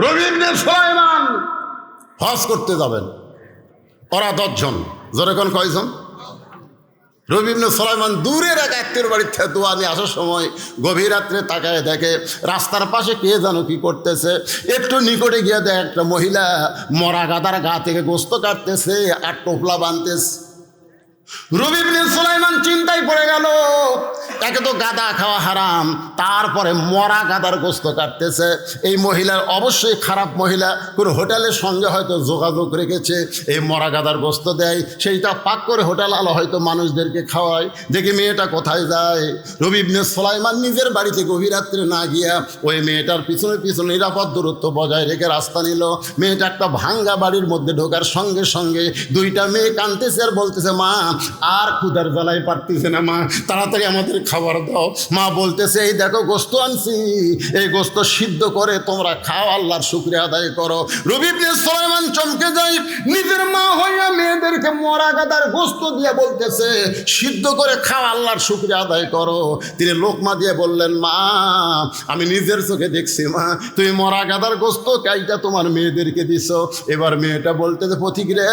রবি ইবনে সুলাইমান হজ করতে যাবেন। ওরা 10 জন। জোরে কোন কয়জন? রবি ইবনে সুলাইমান দূরের এক আত্মীয়ের বাড়ির থেকে দোয়া নিয়ে আসার সময় গভীর রাত্রে তাকায় দেখে রাস্তার পাশে কে যেন কি করতেছে। একটু নিকটে গিয়ে দেখে একটা মহিলা মরা গাদার গা থেকে গোস্ত কাটতেছে আর টোপলা বাঁধতেছে। রবি ইবনে সুলাইমান চিন্তায় পড়ে গেল, একে তো গাদা খাওয়া হারাম, তারপরে মরা গাদার গোস্ত কাটতেছে। এই মহিলার অবশ্যই খারাপ মহিলা, কোনো হোটেলের সঙ্গে হয়তো যোগাযোগ রেখেছে, এই মরা গাদার গোস্ত দেয়, সেইটা পাক করে হোটেল আলো হয়তো মানুষদেরকে খাওয়ায়। দেখি মেয়েটা কোথায় যায়। রবি ইবনে সুলাইমান নিজের বাড়িতে গভীর রাত্রে না গিয়া ওই মেয়েটার পিছনে পিছনে নিরাপদ দূরত্ব বজায় রেখে রাস্তা নিল। মেয়েটা একটা ভাঙ্গা বাড়ির মধ্যে ঢোকার সঙ্গে সঙ্গে দুইটা মেয়ে কাঁদতেছে আর বলতেছে, মা আর ক্ষুধার জ্বালায় পারতেছে না, মা তাড়াতাড়ি আমাদের খাবার দাও। মা বলতেছে, এই দেখো গোস্ত আনছি, এই গোস্ত সিদ্ধ করে তোমরা খাও, আল্লাহর শুকরিয়া আদায় করো। রবি ইবনে সুলাইমান চমকে যায়, নিজের মা হইয়া মেয়েদেরকে মরা গাদার গোস্ত দিয়ে বলতেছে সিদ্ধ করে খাও, আল্লাহর শুকরিয়া আদায় করো। তিনি লোকমা দিয়ে বললেন, মা আমি নিজের চোখে দেখছি, মা তুমি মরা গাদার গোস্ত কাইটা তোমার মেয়েদেরকে দিছ। এবার মেয়েটা বলতেছে, পথিক রে,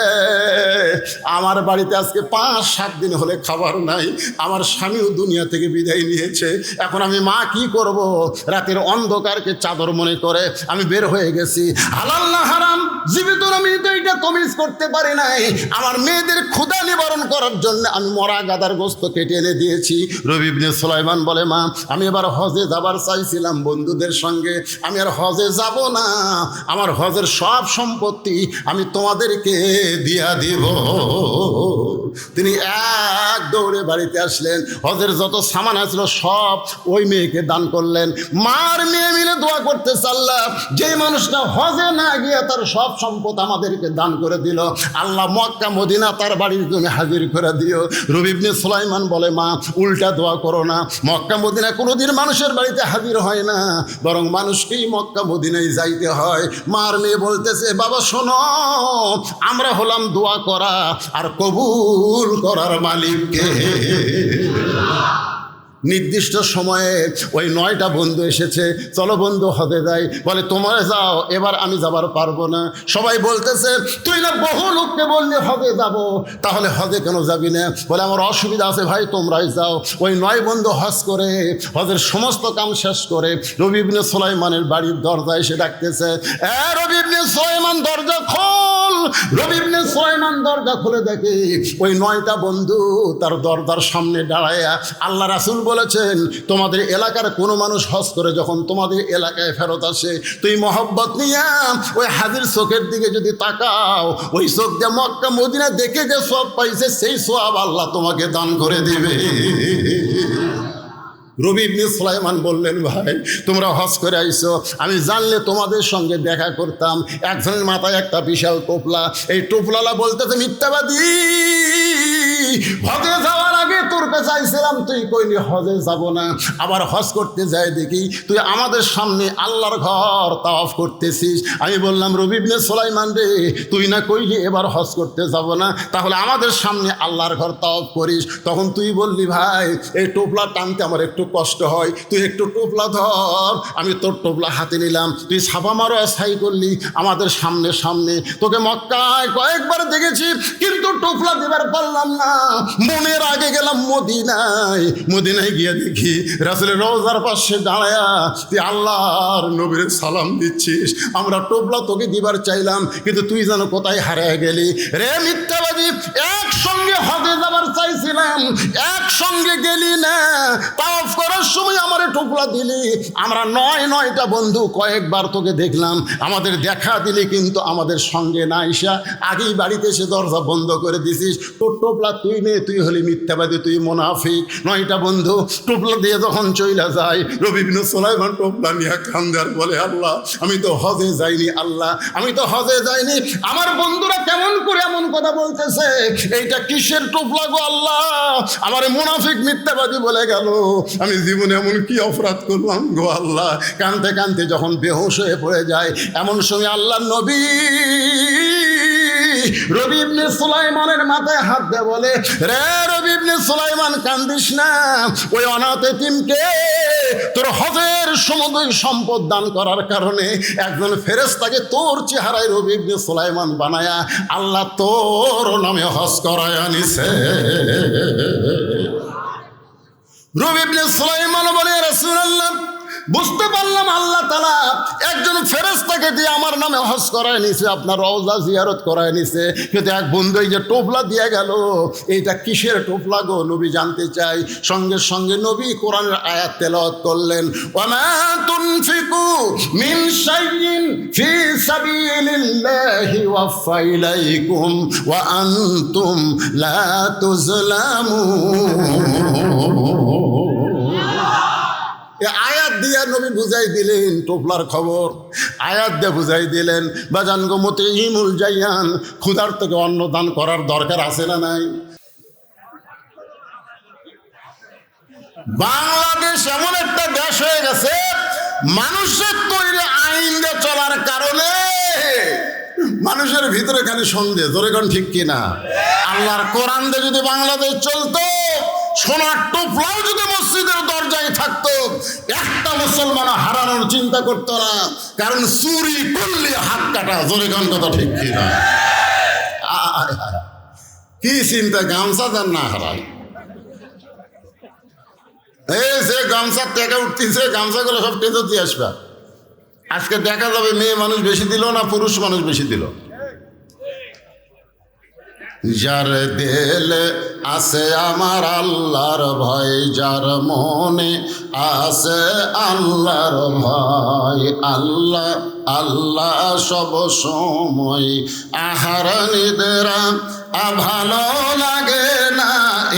আমার বাড়িতে আজকে 5-7 দিন হলে খাবার নাই, আমার স্বামীও দুনিয়া থেকে বিদায় নিয়েছে, এখন আমি মা কি করব? রাতের অন্ধকারকে চাদর মনে করে আমি বের হয়ে গেছি। হালাল না হারাম জীবিত আমি তো এটা তমিজ করতে পারি নাই। আমার মেয়েদের ক্ষুধা নিবারণ করার জন্য আমি মরা গাদার গোস্ত কেটে এনে দিয়েছি। রবি ইবনে সুলাইমান বলে, মা আমি এবার হজে যাবার চাইছিলাম বন্ধুদের সঙ্গে, আমি আর হজে যাব না, আমার হজের সব সম্পত্তি আমি তোমাদেরকে দিয়া দিব। তিনি এক দৌড়ে বাড়িতে আসলেন, হজের যত সামান আসছিল সব ওই মেয়েকে দান করলেন। মার মেয়ে মিলে দোয়া করতে আল্লাহ, যে মানুষটা হজে না গিয়ে তার সব সম্পদ আমাদেরকে দান করে দিল, আল্লাহ মক্কা মদিনা তার বাড়ির জন্য হাজির করে দিও। রবি ইবনে সুলাইমান বলে, মা উল্টা দোয়া করো না, মক্কা মদিনা কোনোদিন মানুষের বাড়িতে হাজির হয় না, বরং মানুষকেই মক্কা মদিনায় যাইতে হয়। মার মেয়ে বলতেছে, বাবা শোনো, আমরা হলাম দোয়া করা আর কবুল করার মালিককে। নির্দিষ্ট সময়ে ওই 9টা বন্ধু এসেছে, চলো বন্ধু হজে যাই। বলে, তোমরা যাও, এবার আমি যাবার পারবো না। সবাই বলতেছে, তুই না বহু লোককে বললি হজে যাব, তাহলে হজে কেন যাবি না? বলে, আমার অসুবিধা আছে ভাই, তোমরাই যাও। ওই 9 বন্ধু হজ করে হজের সমস্ত কাম শেষ করে রবি ইবনে সুলাইমানের বাড়ির দরজায় এসে ডাকতেছে, রবি ইবনে সুলাইমান দরজা খোল। রবি ইবনে সুলাইমান দরজা খুলে দেখে ওই 9টা বন্ধু তার দরজার সামনে দাঁড়ায়া। আল্লাহ রাসূল বলেছেন, তোমাদের এলাকার কোনো মানুষ হজ করে যখন তোমাদের এলাকায় ফেরত আসে, তুই মহব্বত নিয়া ওই হাজির চোখের দিকে যদি তাকাও, ওই চোখ দিয়ে মক্কা মদিনা দেখে যে সওয়াব পাইছে, সেই সওয়াব আল্লাহ তোমাকে দান করে দিবে। রবি ইবনে সুলাইমান বললেন, ভাই তোমরা হজ করে আইছো, আমি জানলে তোমাদের সঙ্গে দেখা করতাম। একজনের মাথায় একটা বিশাল টোপলা, এই টোপলালা বলতেছে, মিথ্যাবাদী, হজে যাওয়ার আগে তোর কাছে চাইছিলাম, তুই কইলি হজে যাব না, আবার হজ করতে যাই দেখি তুই আমাদের সামনে আল্লাহর ঘর তাওয়াফ করতেছিস। আমি বললাম, রবি ইবনে সুলাইমান রে, তুই না কইলি এবার হজ করতে যাব না, তাহলে আমাদের সামনে আল্লাহর ঘর তাওয়াফ করিস। তখন তুই বললি, ভাই এই টোপলা টানতে আমার একটু কষ্ট হয়, তুই একটু টোপলা ধর। আমি তোর টোপলা হাতে নিলাম, তুই ছাপা মারো ছাই করলি আমাদের সামনে সামনে। তোকে মক্কায় কয়েকবার দেখেছি, কিন্তু টোপলা দিবার পারলাম না। মনের আগে গেলাম মদিনায়, মদিনায় গিয়ে দেখি রাসূলের রওজার পাশে দাঁড়ায়া তুই আল্লাহর নবীর সালাম দিচ্ছিস। আমরা টোপলা তোকে দিবার চাইলাম, কিন্তু তুই যেন কোথায় হারিয়ে গেলি। রে মিথ্যাবাদী, একসঙ্গে হজে যাবার চাইছিলাম, একসঙ্গে গেলি না, তাওয়াফ করার সময় আমার টোপলা দিলি। আমরা 9টা বন্ধু কয়েকবার তোকে দেখলাম, আমাদের দেখা দিলি, কিন্তু আমাদের সঙ্গে না এসা আগেই বাড়িতে এসে দরজা বন্ধ করে দিছিস। তোর টোপলা তুই নে, তুই হলি মিথ্যাবাদী, তুই মুনাফিক। 9টা বন্ধু টোপলা দিয়ে যখন চইলা যায়, রবি ইবনে সুলাইমান টোপলা নিয়ে কান্দে আর বলে, আল্লাহ আমি তো হজে যাইনি, আল্লাহ আমি তো হজে যাইনি, আমার বন্ধুরা কেমন করে এমন কথা বলতেছে, এইটা কিসের টোপলা গো আল্লাহ, আমার মুনাফিক মিথ্যাবাদী বলে গেল, আমি জীবনে এমন কি অপরাধ করলাম গো আল্লাহ। কানতে কানতে যখন বেহুশ হয়ে পড়ে যায়, এমন সময় আল্লাহর নবী রবি ইবনে সুলাইমানের মাথায় হাত দিয়ে বলে, রে রবি ইবনে সুলাইমান কান্দিস না, ওই অনাথ এতিমকে তোর হজের সমুদয় সম্পদ দান করার কারণে একজন ফেরেশতাকে তোর চেহারায় রবি ইবনে সুলাইমান বানায়া আল্লাহ তোর নামে হজ করায় আনিছে। রবি ইবনে সুলাইমান বলে, রাসূলুল্লাহ বুঝতে পারলাম আল্লাহ তাআলা একজন ফেরেশতাকে দিয়ে আমার নামে হজ করায় নিছে, আপনার রওজা জিয়ারত করায় নিছে, কিন্তু এক বন্ধু এই যে টোপলা দিয়ে গেল, এইটা কিসের টোপলা গো নবী জানতে চাই। সঙ্গে সঙ্গে নবী কোরআনের আয়াত তেলাওয়াত করলেন, ওয়ামা তুনফিকু মিন শাইইন ফি সাবিলিল্লাহি ওয়াফা ইলাইকুম ওয়া আনতুম লা তুজলামুন। আয়াত দিয়া নবী বুঝাই দিলেন টোপলার খবর, আয়াত দিয়ে বুঝাই দিলেন বাজান গো মতে ইমুল জাইয়ান, ক্ষুধার থেকে অন্ন দান করার দরকার আছে না নাই? বাংলাদেশ এমন একটা দেশ হয়ে গেছে মানুষের তৈরি আইন দিয়ে চলার কারণে মানুষের ভিতরে খালি সন্দেহ, জোরে কোন ঠিক কিনা? আল্লাহর কোরআন দিয়ে যদি বাংলাদেশ চলতো, সোনার টোপলাও যদি মসজিদের দরজায় থাকতো, একটা মুসলমান হারানোর চিন্তা করতো না, কারণ চুরি করলে হাত কাটা, জোরে কোন কথা ঠিক কিনা? কি চিন্তা, গামছা দেন না হারায়। এই যে গামছার টাকা উঠতেছে, গামছাগুলো সব টেজে দিয়ে আসবা। আজকে দেখা যাবে মেয়ে মানুষ বেশি দিল না পুরুষ মানুষ বেশি দিল। যার দিলে আছে আমার আল্লাহর ভয়, যার মনে আছে আল্লাহর ভয়, আল্লাহ আল্লাহ সব সময় আহার নিদ্রা ভালো লাগে না,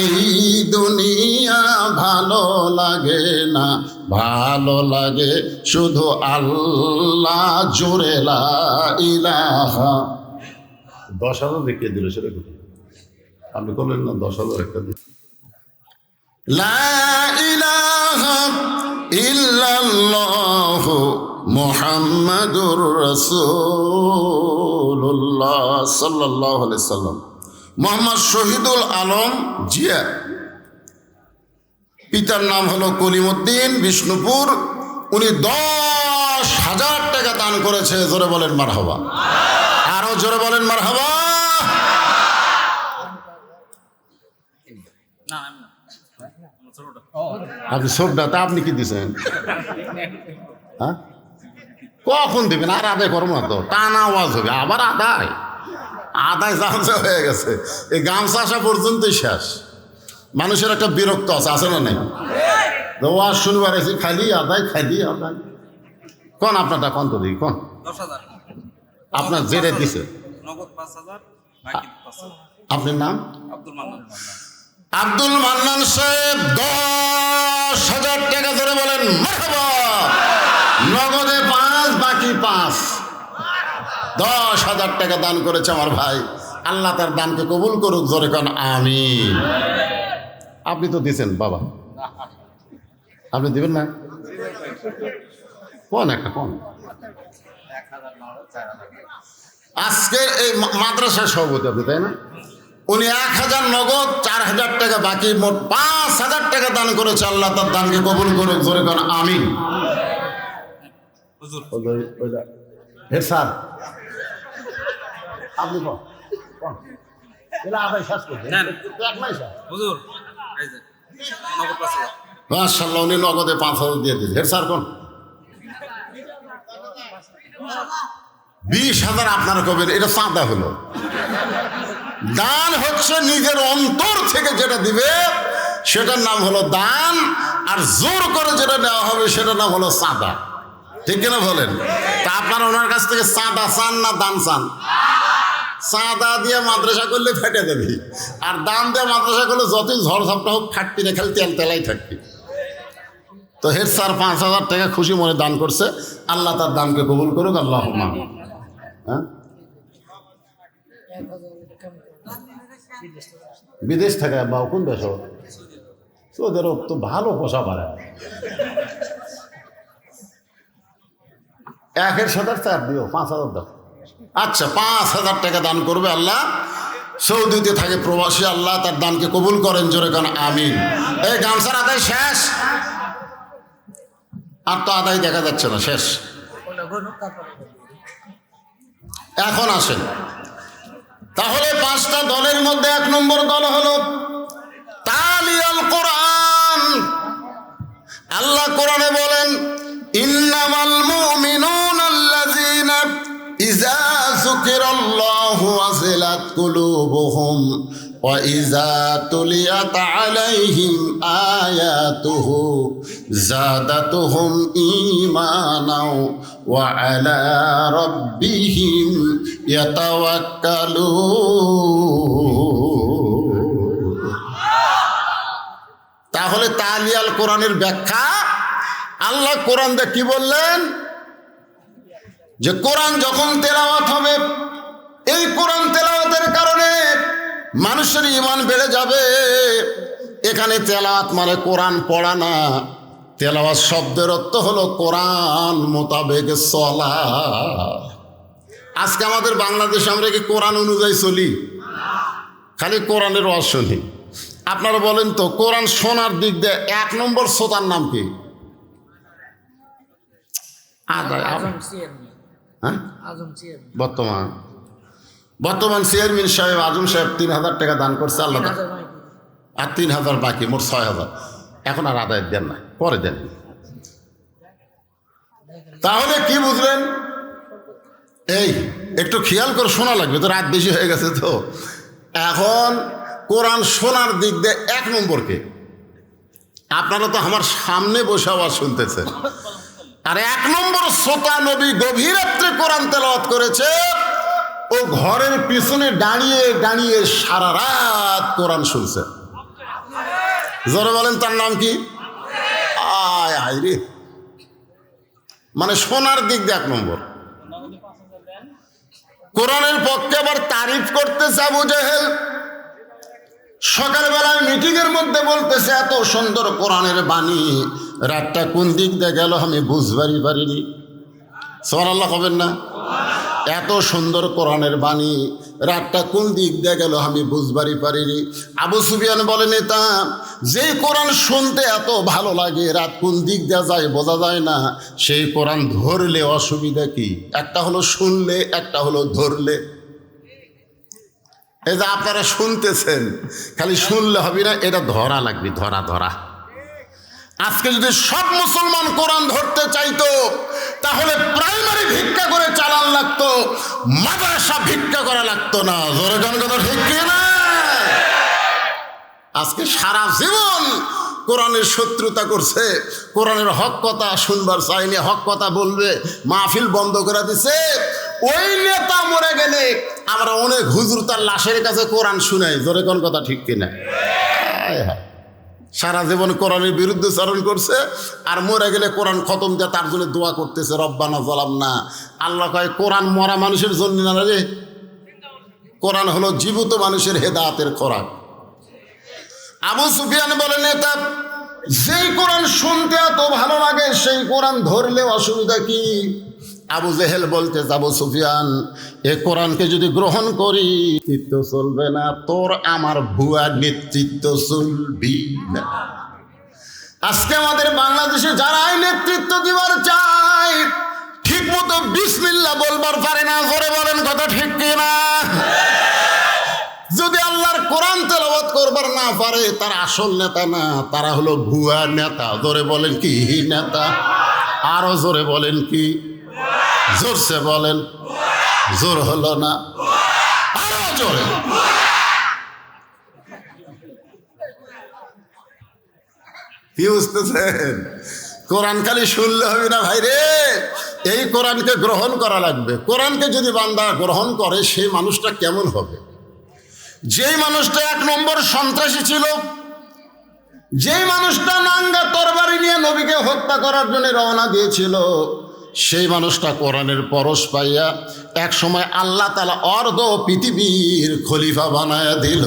এই দুনিয়া ভালো লাগে না, ভালো লাগে শুধু আল্লাহ, জোরে লা ইলাহা। 10,000 দেখিয়ে দিল, সেটা আপনি করলেন না? 10,000 একটা দিন। লা ইলাহা ইল্লাল্লাহু মুহাম্মাদুর রাসূলুল্লাহ সাল্লাল্লাহু আলাইহি সাল্লাম। মোহাম্মদ শহীদুল আলম জিয়া, পিতার নাম হলো কলিমউদ্দিন, বিষ্ণুপুর। উনি 10,000 টাকা দান করেছে, জোরে বলেন মারহাবা, আরো জোরে বলেন মারহাবা। আপনি ছোটটা, তা আপনি কি দিচ্ছেন? হ্যাঁ, কখন দিবেন? আর আদায় করবো না তো, টানা আওয়াজ হবে আবার আদায়, আদায় জাহাজে হয়ে গেছে। এই গামছা আসা পর্যন্তই শেষ। মানুষের একটা বিরক্ত আছে না নাই? ওয়াজ শুনবার এসে খালি আদায়, খালি আদায়। কোন আপনারটা কোন তো দেখি, কোন 10,000 আপনার জেরে দিছে? নগদ 5,000, বাকি 5,000। আপনার নাম? আব্দুল মান্নান। আব্দুল মান্নান সাহেব 10,000 টাকা ধরে বলেন মারহাবা। নগদে 5, বাকি 5, 10,000 টাকা দান করেছে আমার ভাই। আল্লাহ তার দানকে কবুল করুক, জোরে কান আমিন। আপনি তো দিছেন বাবা, আপনি দিবেন না? কোন একটা কোন? আজকে এই মাদ্রাসার সভাপতি আপনি, তাই না? উনি 1,000 নগদ, 4,000 টাকা বাকি, মোট 5,000 টাকা দান করেছে। আল্লাহ তার দানকে কবুল করুক, জোরে কান আমিন। হে স্যার, আপনি কোন আদায় শেষ করছেন? হুজুর এই যে নগদ 5,000। মাশাআল্লাহ, উনি নগদে 5,000 দিয়ে দিয়েছে। হেড স্যার কোন? 20,000 আপনারা কবেন, এটা চাঁদা হলো। দান হচ্ছে নিজের অন্তর থেকে যেটা দিবে সেটার নাম হলো দান, আর জোর করে যেটা নেওয়া হবে সেটার নাম হলো চাঁদা। ঠিক কিনা বলেন? তা আপনারা ওনার কাছ থেকে চাঁদা চান না দান চান? চাঁদা দিয়ে মাদ্রাসা করলে ফেটে দেবে, আর দান দিয়ে মাদ্রাসা করলে যতই ঝড় ঝাপটা হোক ফাটবি না, খালি তেল তেলাই থাকবি। তো হেড স্যার 5,000 টাকা খুশি মনে দান করছে। আল্লাহ তার দানকে কবুল করুক, আল্লাহুম্মা। হ্যাঁ, বিদেশ থেকে বা কোন দেশ? ওদেরও তো ভালো পোষা পারে। 1,000 4 দিও, 5,000 দাও। আচ্ছা, 5,000 টাকা দান করবে আল্লাহ। সৌদিতে থাকে প্রবাসী, আল্লাহ তার দানকে কবুল করেন, জোরে কান আমিন। এই গামছার আদায় শেষ, আর তো আদায় দেখা যাচ্ছে না, শেষ। এখন আসেন তাহলে 5টা দলের মধ্যে 1 নম্বর দল হলো তালিয়াল কোরআন। আল্লাহ কোরআনে বলেন, ইন্নামাল মুমিনুনা আল্লাযীনা ইযা যুকিরাল্লাহু ওয়াজিলাত কুলুবুহুম ওয়া ইযা তুলিয়াত আলাইহিম আয়াতুহু যাদাতুহুম ঈমানাও ওয়া আলা রাব্বিহিম ইয়াতাওয়াক্কালুন। তাহলে তালিয়াল কোরআনের ব্যাখ্যা, আল্লাহ কোরআন দিয়ে কি বললেন, যে কোরআন যখন তেলাওয়াত হবে, এই কোরআন তেলাওয়াতের কারণে মানুষের ঈমান বেড়ে যাবে। এখানে তেলাওয়াত মানে কোরআন পড়া না, তেলাওয়াত শব্দের অর্থ হলো কোরআন মোতাবেক চলা। আজকে আমাদের বাংলাদেশে আমরা কি কোরআন অনুযায়ী চলি? খালি কোরআনের ওয়াজ শুনি। আপনারা বলেন তো, কোরআন শোনার দিক দিয়ে 1 নম্বর শ্রোতার নাম কি? হ্যাঁ, বর্তমান চেয়ারম্যান সাহেব, আজম সাহেব 3000 টাকা দান করছে আল্লাহ, আর 3000 বাকি, মোট 6000। এখন আর আদায় দেন না, পরে দেন। তাহলে কি বুঝলেন? এই একটু খেয়াল করে শোনা লাগবে তো, রাত বেশি হয়ে গেছে তো। এখন কোরআন শোনার দিক দিয়ে 1 নম্বরকে, আপনারা তো আমার সামনে বসে আওয়াজ শুনতেছেন, আর 1 নম্বর শ্রোতা নবী গভীর রাত্রে কোরআন তেলাওয়াত করেছে, ও ঘরের পিছনে দাঁড়িয়ে দাঁড়িয়ে সারা রাত কোরআন শুনছে। জোরে বলেন, তার নাম কি? আয় আয় রে, মানে শোনার দিক দিয়ে 1 নম্বর। কোরআনের পক্ষে আবার তারিফ করতেছে আবু জেহেল। সকালবেলায় মিটিংয়ের মধ্যে বলতেছে, এত সুন্দর কোরআনের বাণী, রাতটা কোন দিক দিয়ে গেল আমি বুঝবারই পারিনি। সুবহানাল্লাহ হবেন না? এত সুন্দর কোরআনের বাণী, রাতটা কোন দিক দিয়ে গেল আমি বুঝবারই পারিনি। আবু সুফিয়ান বলে, নেতা, যেই কোরআন শুনতে এত ভালো লাগে, রাত কোন দিক দিয়ে যায় বোঝা যায় না, সেই কোরআন ধরলে অসুবিধা কি? একটা হলো শুনলে, একটা হলো ধরলে। এই যে আপনারা শুনতেছেন, খালি শুনলে হবে না, এটা ধরা লাগবে, ধরা ধরা। আজকে যদি সব মুসলমান কোরআন ধরতে চাইতো, তাহলে প্রাইমারি ভিক্ষা করে চালান লাগতো, মাদ্রাসা ভিক্ষা করা লাগতো না। জোরে গান কথা ঠিক না? আজকে সারা জীবন কোরআনের শত্রুতা করছে, কোরআনের হক কথা শুনবার চাইনি, হক কথা বলবে, মাহফিল বন্ধ করে দিছে। ওই নেতা মরে গেলে আমরা অনেক হুজুর তার লাশের কাছে কোরআন শুনাই। জোরে কোন কথা ঠিক কিনা? সারা জীবন কোরআনের বিরুদ্ধে চারণ করছে, আর মরে গেলে কোরআন খতম দিয়ে তার জন্য দোয়া করতেছে, রব্বানা যালামনা। আল্লাহ কয়, কোরআন মরা মানুষের জন্য না রে, কোরআন হলো জীবিত মানুষের হেদায়েতের খোরাক। আবু সুফিয়ান বলে, নেতা, যেই কোরআন শুনতে এত ভালো লাগে, সেই কোরআন ধরলে অসুবিধা কি? আবু জেহেল বলতে, আবু সুফিয়ান, এ কোরআনকে যদি গ্রহণ করি, নেতৃত্ব চলবে না, তোর আমার ভুয়া নেতৃত্ব চলবি না। আজকে আমাদের বাংলাদেশে যারাই নেতৃত্ব দিবার চায়, ঠিক মতো বিসমিল্লাহ বলবার পারে না। জোরে বলেন কথা ঠিক কিনা? যদি আল্লাহর কোরআন তেলাওয়াত করবার না পারে, তারা আসল নেতা না, তারা হলো ভুয়া নেতা। জোরে বলেন কি নেতা? আরো জোরে বলেন কি? জোরসে বলেন, জোর হলো না, আরো জোরে। কি বুঝতেছেন? কোরআন খালি শুনলে হবে না ভাই রে, এই কোরআনকে গ্রহণ করা লাগবে। কোরআনকে যদি বান্দা গ্রহণ করে, সেই মানুষটা কেমন হবে? যেই মানুষটা 1 নম্বর সন্ত্রাসী ছিল, যেই মানুষটা নাঙ্গা তরবারি নিয়ে নবীকে হত্যা করার জন্য রওনা দিয়েছিল, সেই মানুষটা কোরআনের পরশ পাইয়া এক সময় আল্লাহ তাআলা অর্ধ পৃথিবীর খলিফা বানায়া দিল।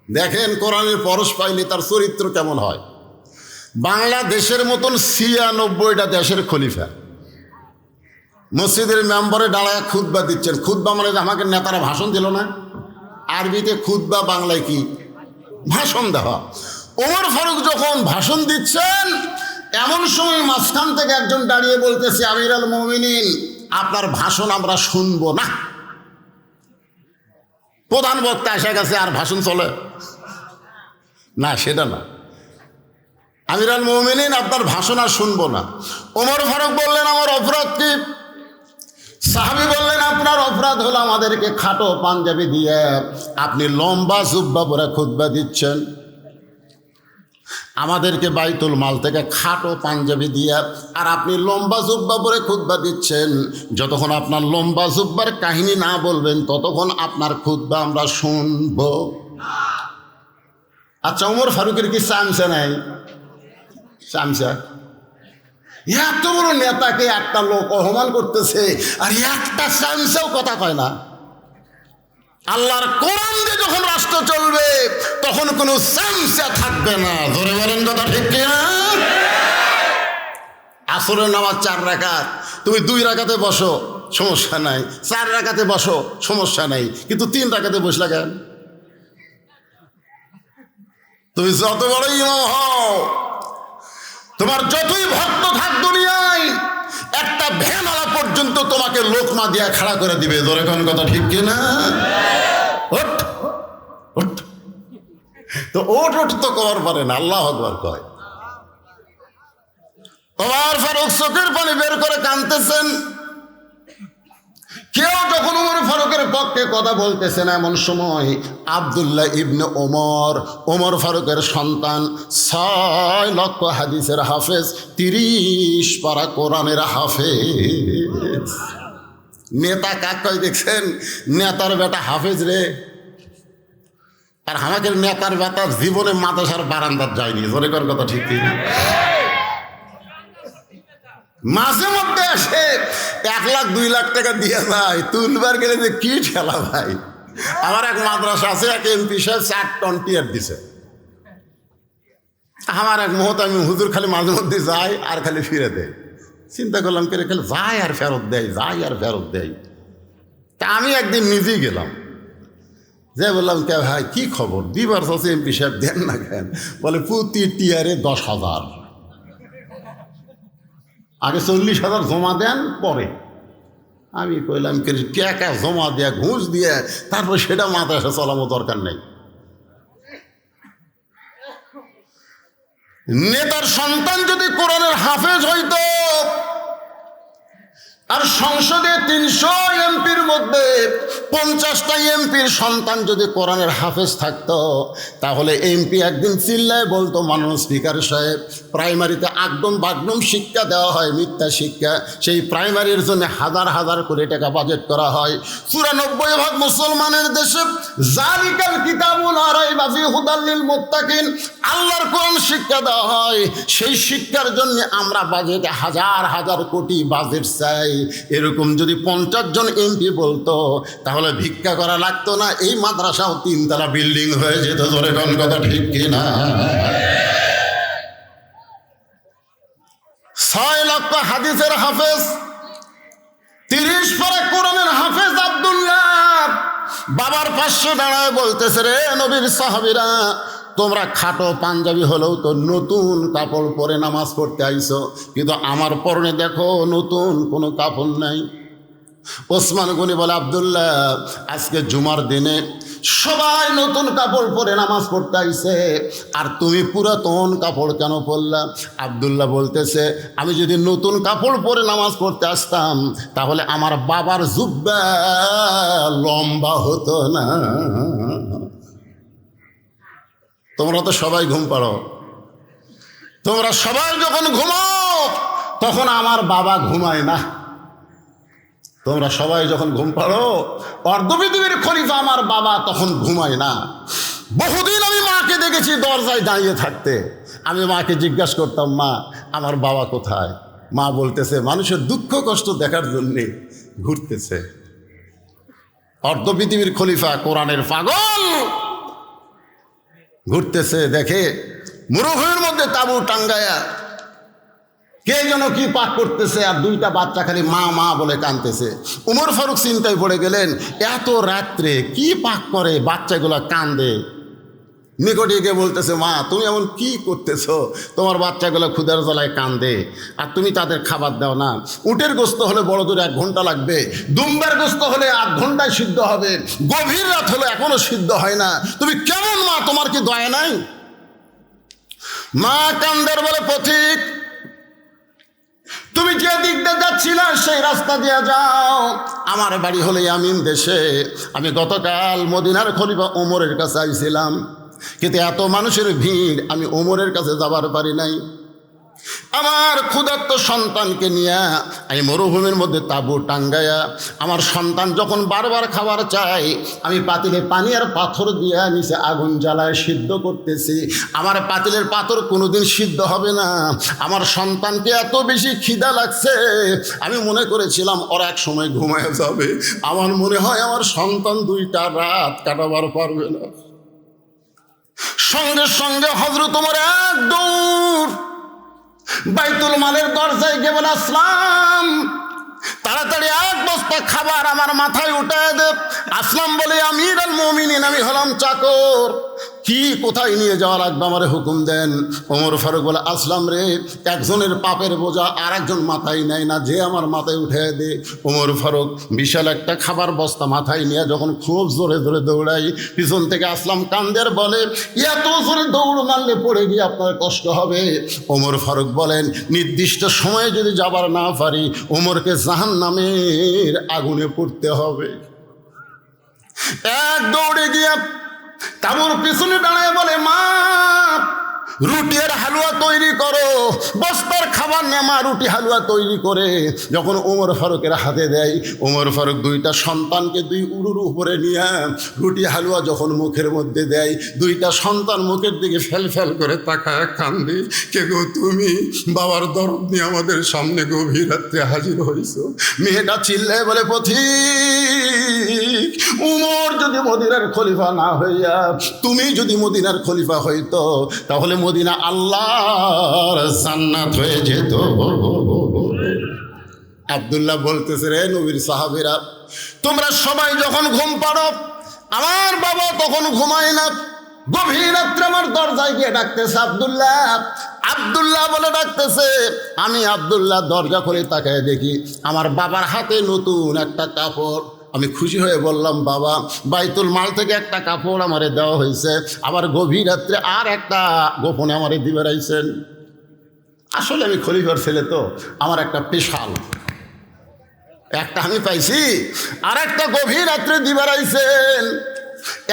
দেখেন কোরআনের পরশ পাইলে তার চরিত্র কেমন হয়। বাংলাদেশের মতন 96টা দেশের খলিফা, মসজিদের মেম্বারে দাঁড়ায় খুতবা দিচ্ছেন। খুতবা মানে আমাকে নেতারা ভাষণ দিল না, আরবিতে খুতবা, বাংলায় কি ভাষণ দেওয়া। ওমর ফারুক যখন ভাষণ দিচ্ছেন এমন সময় মাঝখান থেকে একজন দাঁড়িয়ে বলতেছে, আমিরুল মুমিনিন আপনার ভাষণ আমরা শুনবো না। প্রধান বক্তা এসে গেছে, আর ভাষণ চলে না, সেটা না। আমিরুল মুমিনিন আপনার ভাষণ আর শুনবো না। ওমর ফারুক বললেন, আমার অপরাধ কি? সাহাবী বললেন, আপনার অপরাধ হলো আমাদেরকে খাটো পাঞ্জাবি দিয়ে আপনি লম্বা জুব্বা পরে খুতবা দিচ্ছেন, আমাদেরকে বাইতুল মাল থেকে খাটো পাঞ্জাবি দিয়ে আর আপনি লম্বা জুব্বা পরে খুতবা দিচ্ছেন। যতক্ষণ আপনার লম্বা জুব্বার কাহিনী না বলবেন ততক্ষণ আপনার খুতবা আমরা শুনব। আচ্ছা, ওমর ফারুকের কি চামচা নাই? চামচা? এত বড় নেতাকে একটা লোক অপমান করতেছে আর একটা চামচাও কথা কয় না। আল্লাহর কোরআন দিয়ে যখন রাষ্ট্র চলবে তখন কোনো চামচা থাকবে না। ধরে বলেন কথা ঠিক কিনা? আসরের নামাজ 4 রাকাত, তুমি 2 রাকাতে বসো সমস্যা নাই, 4 রাকাতে বসো সমস্যা নাই, কিন্তু 3 রাকাতে বসলা কেন? তুমি যত বড় ইমাম হও, তোমার যতই ভক্ত থাক দুনিয়ায়, একটা ভ্যানওয়ালা পর্যন্ত তোমাকে লোকমা দিয়া খাড়া করে দিবে। ধরে কোন কথা ঠিক কিনা? ওঠ ওঠ, তো ওঠ ওঠ তো কবার পারে না, আল্লাহু আকবার কয়। ওমর ফারুক চোখের পানি বের করে কাঁদতেছেন। কেউ যখন ওমর ফারুকের পক্ষে কথা বলতেছে না, এমন সময় আব্দুল্লাহ ইবনে ওমর, ওমর ফারুকের সন্তান, 6 লক্ষ হাদিসের হাফেজ, 30 পারা কোরআনের হাফেজ। নেতা কাক কয় দেখছেন? নেতার বেটা হাফেজ রে। আর আমাদের নেতার বেটা জীবনে মাদ্রাসার বারান্দার যায়নি। জোরে কর কথা ঠিক কিনা? মাঝে মধ্যে আসে 1 লাখ 2 লাখ টাকা দিয়ে যায়, তুলবার গেলে যে কি ঠেলা ভাই। আমার এক মাদ্রাসা আছে, এক এমপি সাহেব 4 টন টিয়ার দিছে। আমার এক আমি হুজুর খালি মাঝে মধ্যে যায় আর খালি ফিরে দেয়। চিন্তা করলাম করে খালি যায় আর ফেরত দেয়, যায় আর ফেরত দেয়। তা আমি একদিন নিজেই গেলাম, যে বললাম, কে ভাই কি খবর? দিবার চাচ্ছে এমপি সাহেব, দেন না কেন? বলে প্রতি টিয়ারে 10,000, আগে 40,000 জমা দেন পরে। আমি কইলাম টাকা জমা দেয়া ঘুষ দিয়ে তারপর সেটা মাদ্রাসা চলামো, দরকার নেই। নেতার সন্তান যদি কোরআনের হাফেজ হইতো আর সংসদে 300 এমপির মধ্যে 50টা এমপির সন্তান যদি কোরআনের হাফেজ থাকতো, তাহলে এমপি একদিন চিল্লায় বলতো, মাননীয় স্পিকার সাহেব, প্রাইমারিতে আকদম বাগদম শিক্ষা দেওয়া হয়, মিথ্যা শিক্ষা, সেই প্রাইমারির জন্য হাজার হাজার কোটি টাকা বাজেট করা হয়। 94% মুসলমানের দেশে জালিকাল কিতাবুল লা রাইবা ফিহি হুদাল লিল মুত্তাকিন, আল্লাহর কোরআন শিক্ষা দেওয়া হয়। সেই শিক্ষার জন্য আমরা বাজেটে হাজার হাজার কোটি বাজেট চাই। এরকম যদি 50 জন এমপি বলতো তাহলে ভিক্ষা করা লাগতো না, এই মাদ্রাসাও 3 তলা বিল্ডিং হয়ে যেত। ধরে কোন কথা ঠিক কিনা? 6 লক্ষ হাদিসের হাফেজ, 30 পারা কোরআনের হাফেজ আব্দুল্লাহ বাবার পাশে দাঁড়ায় বলতেছে, রে নবীর সাহাবীরা, তোমরা খাটো পাঞ্জাবি হলেও তো নতুন কাপড় পরে নামাজ পড়তে আইছো, কিন্তু আমার পরনে দেখো নতুন কোনো কাপড় নাই। ওসমান গনি বলে, আব্দুল্লাহ, আজকে জুমার দিনে সবাই নতুন কাপড় পরে নামাজ পড়তে আইছে, আর তুমি পুরাতন কাপড় কেন পরলা? আব্দুল্লাহ বলতেছে, আমি যদি নতুন কাপড় পরে নামাজ পড়তে আসতাম তাহলে আমার বাবার জুব্বা লম্বা হতো না। তোমরা তো সবাই ঘুম পাড়ো, তোমরা সবাই যখন ঘুমাও তখন আমার বাবা ঘুমায় না। তোমরা সবাই যখন ঘুম পাড়ো, অর্ধপৃথিবীর খলিফা আমার বাবা তখন ঘুমায় না। বহুদিন আমি মাকে দেখেছি দরজায় দাঁড়িয়ে থাকতে। আমি মাকে জিজ্ঞাসা করতাম, মা আমার বাবা কোথায়? মা বলতেছে, মানুষের দুঃখ কষ্ট দেখার জন্যে ঘুরতেছে। অর্ধপৃথিবীর খলিফা, কোরআনের পাগল, ঘুরতেছে, দেখে মরুভূমির মধ্যে তাঁবু টাঙ্গায়া কে যেন কি পাক করতেছে, আর দুইটা বাচ্চা খালি মা মা বলে কাঁদতেছে। উমর ফারুক চিন্তায় পড়ে গেলেন, এত রাত্রে কি পাক করে, বাচ্চাগুলো কান্দে। নিকটে গিয়ে বলতেছে, মা তুমি এমন কি করতেছো, তোমার বাচ্চাগুলো ক্ষুধার জ্বালায় কান্দে আর তুমি তাদের খাবার দাও না। উটের গোস্ত হলে বড় দূর 1 ঘন্টা লাগবে, দুম্বার গোস্ত হলে 8 ঘন্টায় সিদ্ধ হবে, গভীর রাত হলে এখনো সিদ্ধ হয় না, তুমি কেমন মা, তোমার কি দয়া নাই? মা কান্দের বলে, পথিক তুমি যে দিক দিয়ে যাচ্ছিলে সেই রাস্তা দিয়ে যাও, আমার বাড়ি হলে ইয়ামিন দেশে। আমি গতকাল মদিনার খলিফা ওমরের কাছে আইছিলাম, কিন্তু এত মানুষের ভিড় আমি ওমরের কাছে যাবার পারি নাই। আমার ক্ষুধার্ত সন্তানকে নিয়ে আমি মরুভূমির মধ্যে তাঁবু টাঙ্গাইয়া, আমার সন্তান যখন বারবার খাবার চাই, আমি পাতিলে পানি আর পাথর দিয়ে নিচে আগুন জ্বালায় সিদ্ধ করতেছি। আমার পাতিলের পাথর কোনোদিন সিদ্ধ হবে না। আমার সন্তানকে এত বেশি খিদা লাগছে, আমি মনে করেছিলাম ওরা এক সময় ঘুমায় যাবে। আমার মনে হয় আমার সন্তান 2টা রাত কাটাবার পারবে না। সঙ্গে সঙ্গে হযরত ওমর এক দৌড় বাইতুল মালের দরজায় গিয়ে বলে, আসলাম তাড়াতাড়ি 1 বস্তা খাবার আমার মাথায় উঠায় দে। আসলাম বলে, আমিরুল মুমিনিন, আমি হলাম চাকর, কি কোথায় নিয়ে যাওয়া লাগবে আমারে হুকুম দেন। ওমর ফারুক বলে, আসলাম রে, একজনের পাপের বোঝা আর একজন মাথায় নেয় না, যে আমার মাথায় উঠে দে। ওমর ফারুক বিশাল একটা খাবার বস্তা মাথায় নিয়ে যখন খুব জোরে জোরে দৌড়াই, পিছন থেকে আসলাম কান্দের বলে, এত জোরে দৌড় মারলে পড়ে গিয়ে আপনার কষ্ট হবে। ওমর ফারুক বলেন, নির্দিষ্ট সময়ে যদি যাবার না পারি, ওমরকে জাহান্নামের আগুনে পড়তে হবে। এক দৌড়ে গিয়ে তাঁবুর পিছনে দাঁড়ায় বলে, মা রুটি আর হালুয়া তৈরি করো। বস্তার খাবার নেমা রুটি হালুয়া তৈরি করে যখন ওমর ফারুকের হাতে দেয়, ওমর ফারুক 2টা সন্তানকে 2 উড়ুর উপরে নিয়ে রুটি হালুয়া যখন মুখের মধ্যে দেয়, 2টা সন্তান মুখের দিকে ফেল ফেল করে তাকায় কান্দে। কে গো তুমি, বাবার দরদ নিয়ে আমাদের সামনে গভীর রাত্রে হাজির হয়েছো। মেয়েটা চিল্লায় বলে, পথিক উমর যদি মদিনার খলিফা না হইয়া তুমি যদি মদিনার খলিফা হইতো, তাহলে মদিনা আল্লাহর জান্নাত হয়ে যেত। আব্দুল্লাহ বলতেছে, রে নবীর সাহাবীরা, তোমরা সবাই যখন ঘুম পাড়ো, আমার বাবা তখন ঘুমায় না। গভীর রাত্রে আমার দরজায় গিয়ে ডাকতেছে, আব্দুল্লাহ আব্দুল্লাহ বলে ডাকতেছে। আমি আব্দুল্লাহ দরজা খুলে তাকায় দেখি আমার বাবার হাতে নতুন একটা কাপড়। আমি খুশি হয়ে বললাম, বাবা বাইতুল মাল থেকে একটা কাপড় আমারে দেওয়া হয়েছে, আবার গভীর রাত্রে আর একটা গোপনে আমারে দিবে রাইছেন। আসলে আমি খলিফার ছেলে তো, আমার একটা পেশাল, একটা আমি পাইছি, আর একটা গভীর রাত্রে দিবে রাইছেন।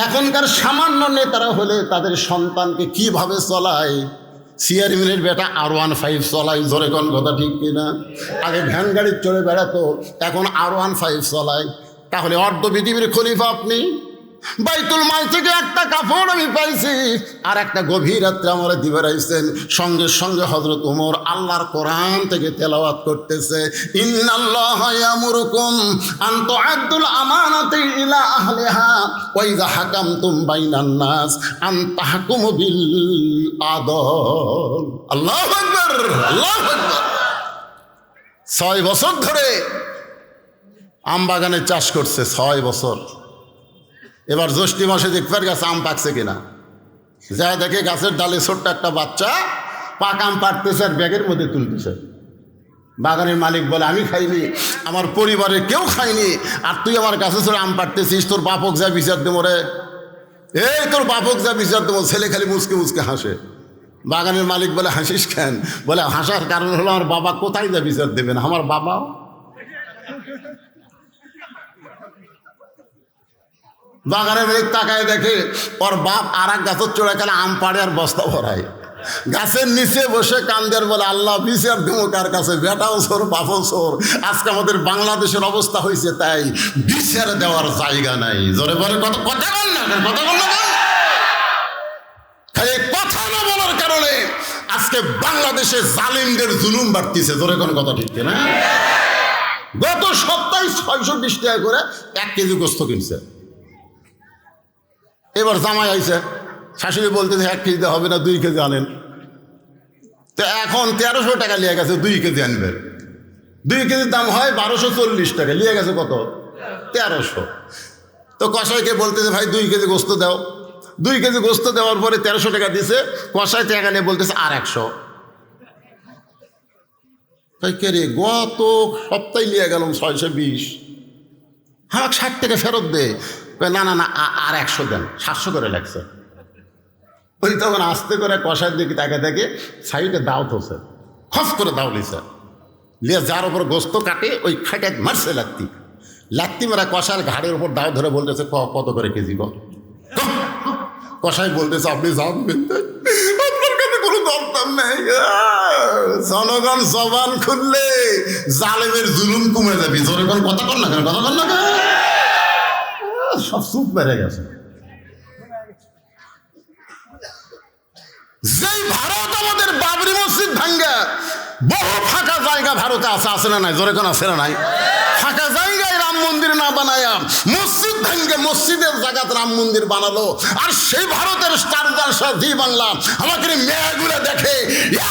এখনকার সামান্য নেতারা হলে তাদের সন্তানকে কিভাবে চলায়, চেয়ারম্যানের বেটা R15 চলায়, জোরে কোন কথা ঠিক কিনা? আগে ভ্যান গাড়ি চড়ে বেড়াতো, এখন R15 চলায়। তাহলে অর্ধ পৃথিবীর খলিফা আপনি। বাইতুল মাল থেকে একটা কাপড় আমি পাইছি, আর একটা গভীর রাত্রে আমার দিবে রাইছেন। সঙ্গে সঙ্গে হযরত ওমর আল্লাহর কোরআন থেকে তেলাওয়াত করতেছে, ইন্নাল্লাহা ইয়ামুরুকুম আন তুআদ্দুল আমানাতি ইলা আহলিহা ওয়া ইযা হাকামতুম বাইনান নাস আন তাহকুমু বিল আদল। আল্লাহু আকবার, আল্লাহু আকবার। 6 বছর ধরে আম বাগানে চাষ করছে, 6 বছর। এবার জ্যৈষ্ঠ মাসে দেখবার গাছে আম পাকছে কিনা, যা দেখে গাছের ডালে ছোট্ট একটা বাচ্চা পাক আম পাড়তেছে আর ব্যাগের মধ্যে তুলতেছে। বাগানের মালিক বলে, আমি খাইনি, আমার পরিবারের কেউ খায়নি, আর তুই আমার গাছে ছোট আম পাড়তেছিস, তোর বাপক যা বিচার দেবো রে, এই তোর বাপক যা বিচার দেবো। ছেলে খালি মুচকে মুচকে হাসে। বাগানের মালিক বলে, হাসিস কেন? বলে, হাসার কারণ হলো আমার বাবা কোথায় যা বিচার দেবেন, আমার বাবা। বাগানের মালিক তাকায় দেখে ওর বাপ আর এক গাছের চোড়া খেলে আম পাড়ে আর বস্তা ভরায়। গাছের নিচে বসে কান্দের বলে, আল্লাহ বিচার দেবো কার কাছে, বেটাও চোর বাপও চোর। আজকে আমাদের বাংলাদেশের অবস্থা হয়েছে তাই, বিচার দেওয়ার জায়গা নাই। জোরে বলে কথা কথা বল না, কথা বল না। খালি কথা না বলার কারণে আজকে বাংলাদেশে জালিমদের জুলুম বাড়তিছে। জোরে কোন কথা ঠিক না? গত সপ্তাহে 620 টাকা করে 1 কেজি গোস্ত কিনছে। এবার জামাই আইছে, শাশুড়ি বলতেছে 1 কেজি হবে না, 2 কেজি আনেন। তো এখন 1300 টাকা লিয়ে গেছে 2 কেজি আনবে, 2 কেজির দাম হয় 1240 টাকা, লিয়ে গেছে কত 1300। তো কসাইকে বলতেছে ভাই 2 কেজি গোস্ত দাও, 2 কেজি গোস্ত দেওয়ার পরে 1300 টাকা দিছে, কসাই টাকা নিয়ে বলতেছে আর 100। তাই কে রে, গত সপ্তাহে লিয়ে গেলাম 620, আমাকে 60 টাকা ফেরত দে। না না না আর 100 দেন, 700 করে লাগছে। ওই তখন আস্তে করে কষার দিকে তাকে দেখে সাইডে দাও তোছে, হস করে দাও লিছে, লিয়ে যার ওপর গোস্ত কাটে ওই খাইটা মারছে লাত্তি মারা কষার ঘাড়ের উপর দাও ধরে বলতেছে কত করে কেজি কর। কষাই বলতেছে আপনি জানবেন তাই, আপনার কাছে কোনো দরকার নেই। জনগণ জবান খুললে জালেমের জুলুম কমে যাবে। জনগণ কথা কর না কেন, কথা কর না কেন, সব চুপ মেরে গেছে। যেই ভারত আমাদের বাবরি মসজিদ ভাঙ্গা, বহু ফাঁকা জায়গা ভারতে আছে না নাই, জোরে কোন আছে না নাই? ফাঁকা জায়গায় রাম মন্দির না বানায়া মসজিদ ভাঙ্গে মসজিদের জায়গাতে রাম মন্দির বানালো। আর সেই ভারতের স্টার জলসা জি বাংলা আমাকে মেয়েগুলো দেখে,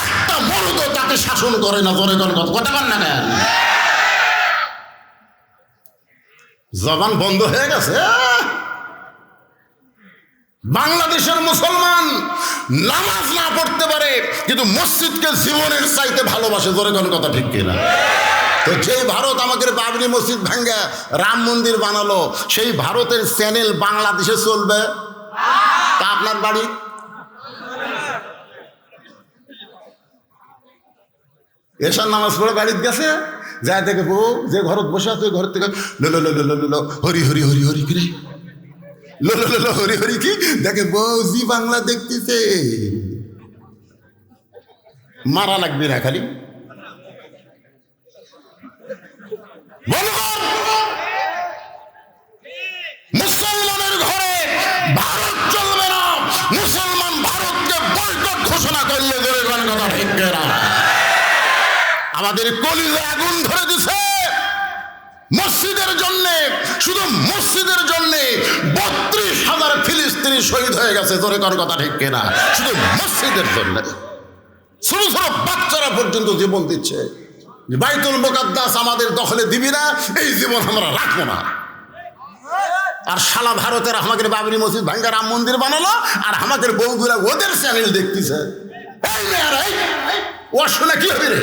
একটা মরদ তাকে শাসন করে না। জোরে কোন কথা কন না কেন? জবান বন্ধ হয়ে গেছে। বাংলাদেশের মুসলমান নামাজ না পড়তে পারে কিন্তু মসজিদকে জীবনের চাইতে ভালোবাসে। জোরে কোন কথা ঠিক কিনা? তো যেই ভারত আমাদের বাবরি মসজিদ ভাঙ্গা রাম মন্দির বানালো, সেই ভারতের চ্যানেল বাংলাদেশে চলবে? তা আপনার বাড়ি এসার নামাজ পড়ে বাড়িতে গেছে, যা দেখে বউ যে ঘরত বসে আছে ঘর থেকে লো হরি হরি হরি হরি কিরে, লো হরি হরি কি দেখে বউ জি বাংলা দেখতেছে। মারা লাগবে না খালি। মুসলমানের ঘরে ভারত চলবে না, মুসলমান ভারতকে বয়কট ঘোষণা করলে ধরে কথা ঠিক না। আমাদের কলিজে আগুন ধরে দিছে মসজিদের জন্য, শুধু মসজিদের জন্য 32,000 ফিলিস্তিনি শহীদ হয়ে গেছে। ধরে কোন কথা ঠিক কিনা? শুধু মসজিদের জন্য ছোট ছোট বাচ্চারা পর্যন্ত জীবন দিচ্ছে। বাইতুল মুকাদ্দাস আমাদের দখলে দিবি না, এই জীবন আমরা রাখবো না। আর সারা ভারতের আমাদের বাবরি মসজিদ ভাঙ্গা রাম মন্দির বানালো, আর আমাদের বউগুলা ওদের চ্যানেল দেখতেছে। এই মেয়েরা ও শুনে কি হবে রে?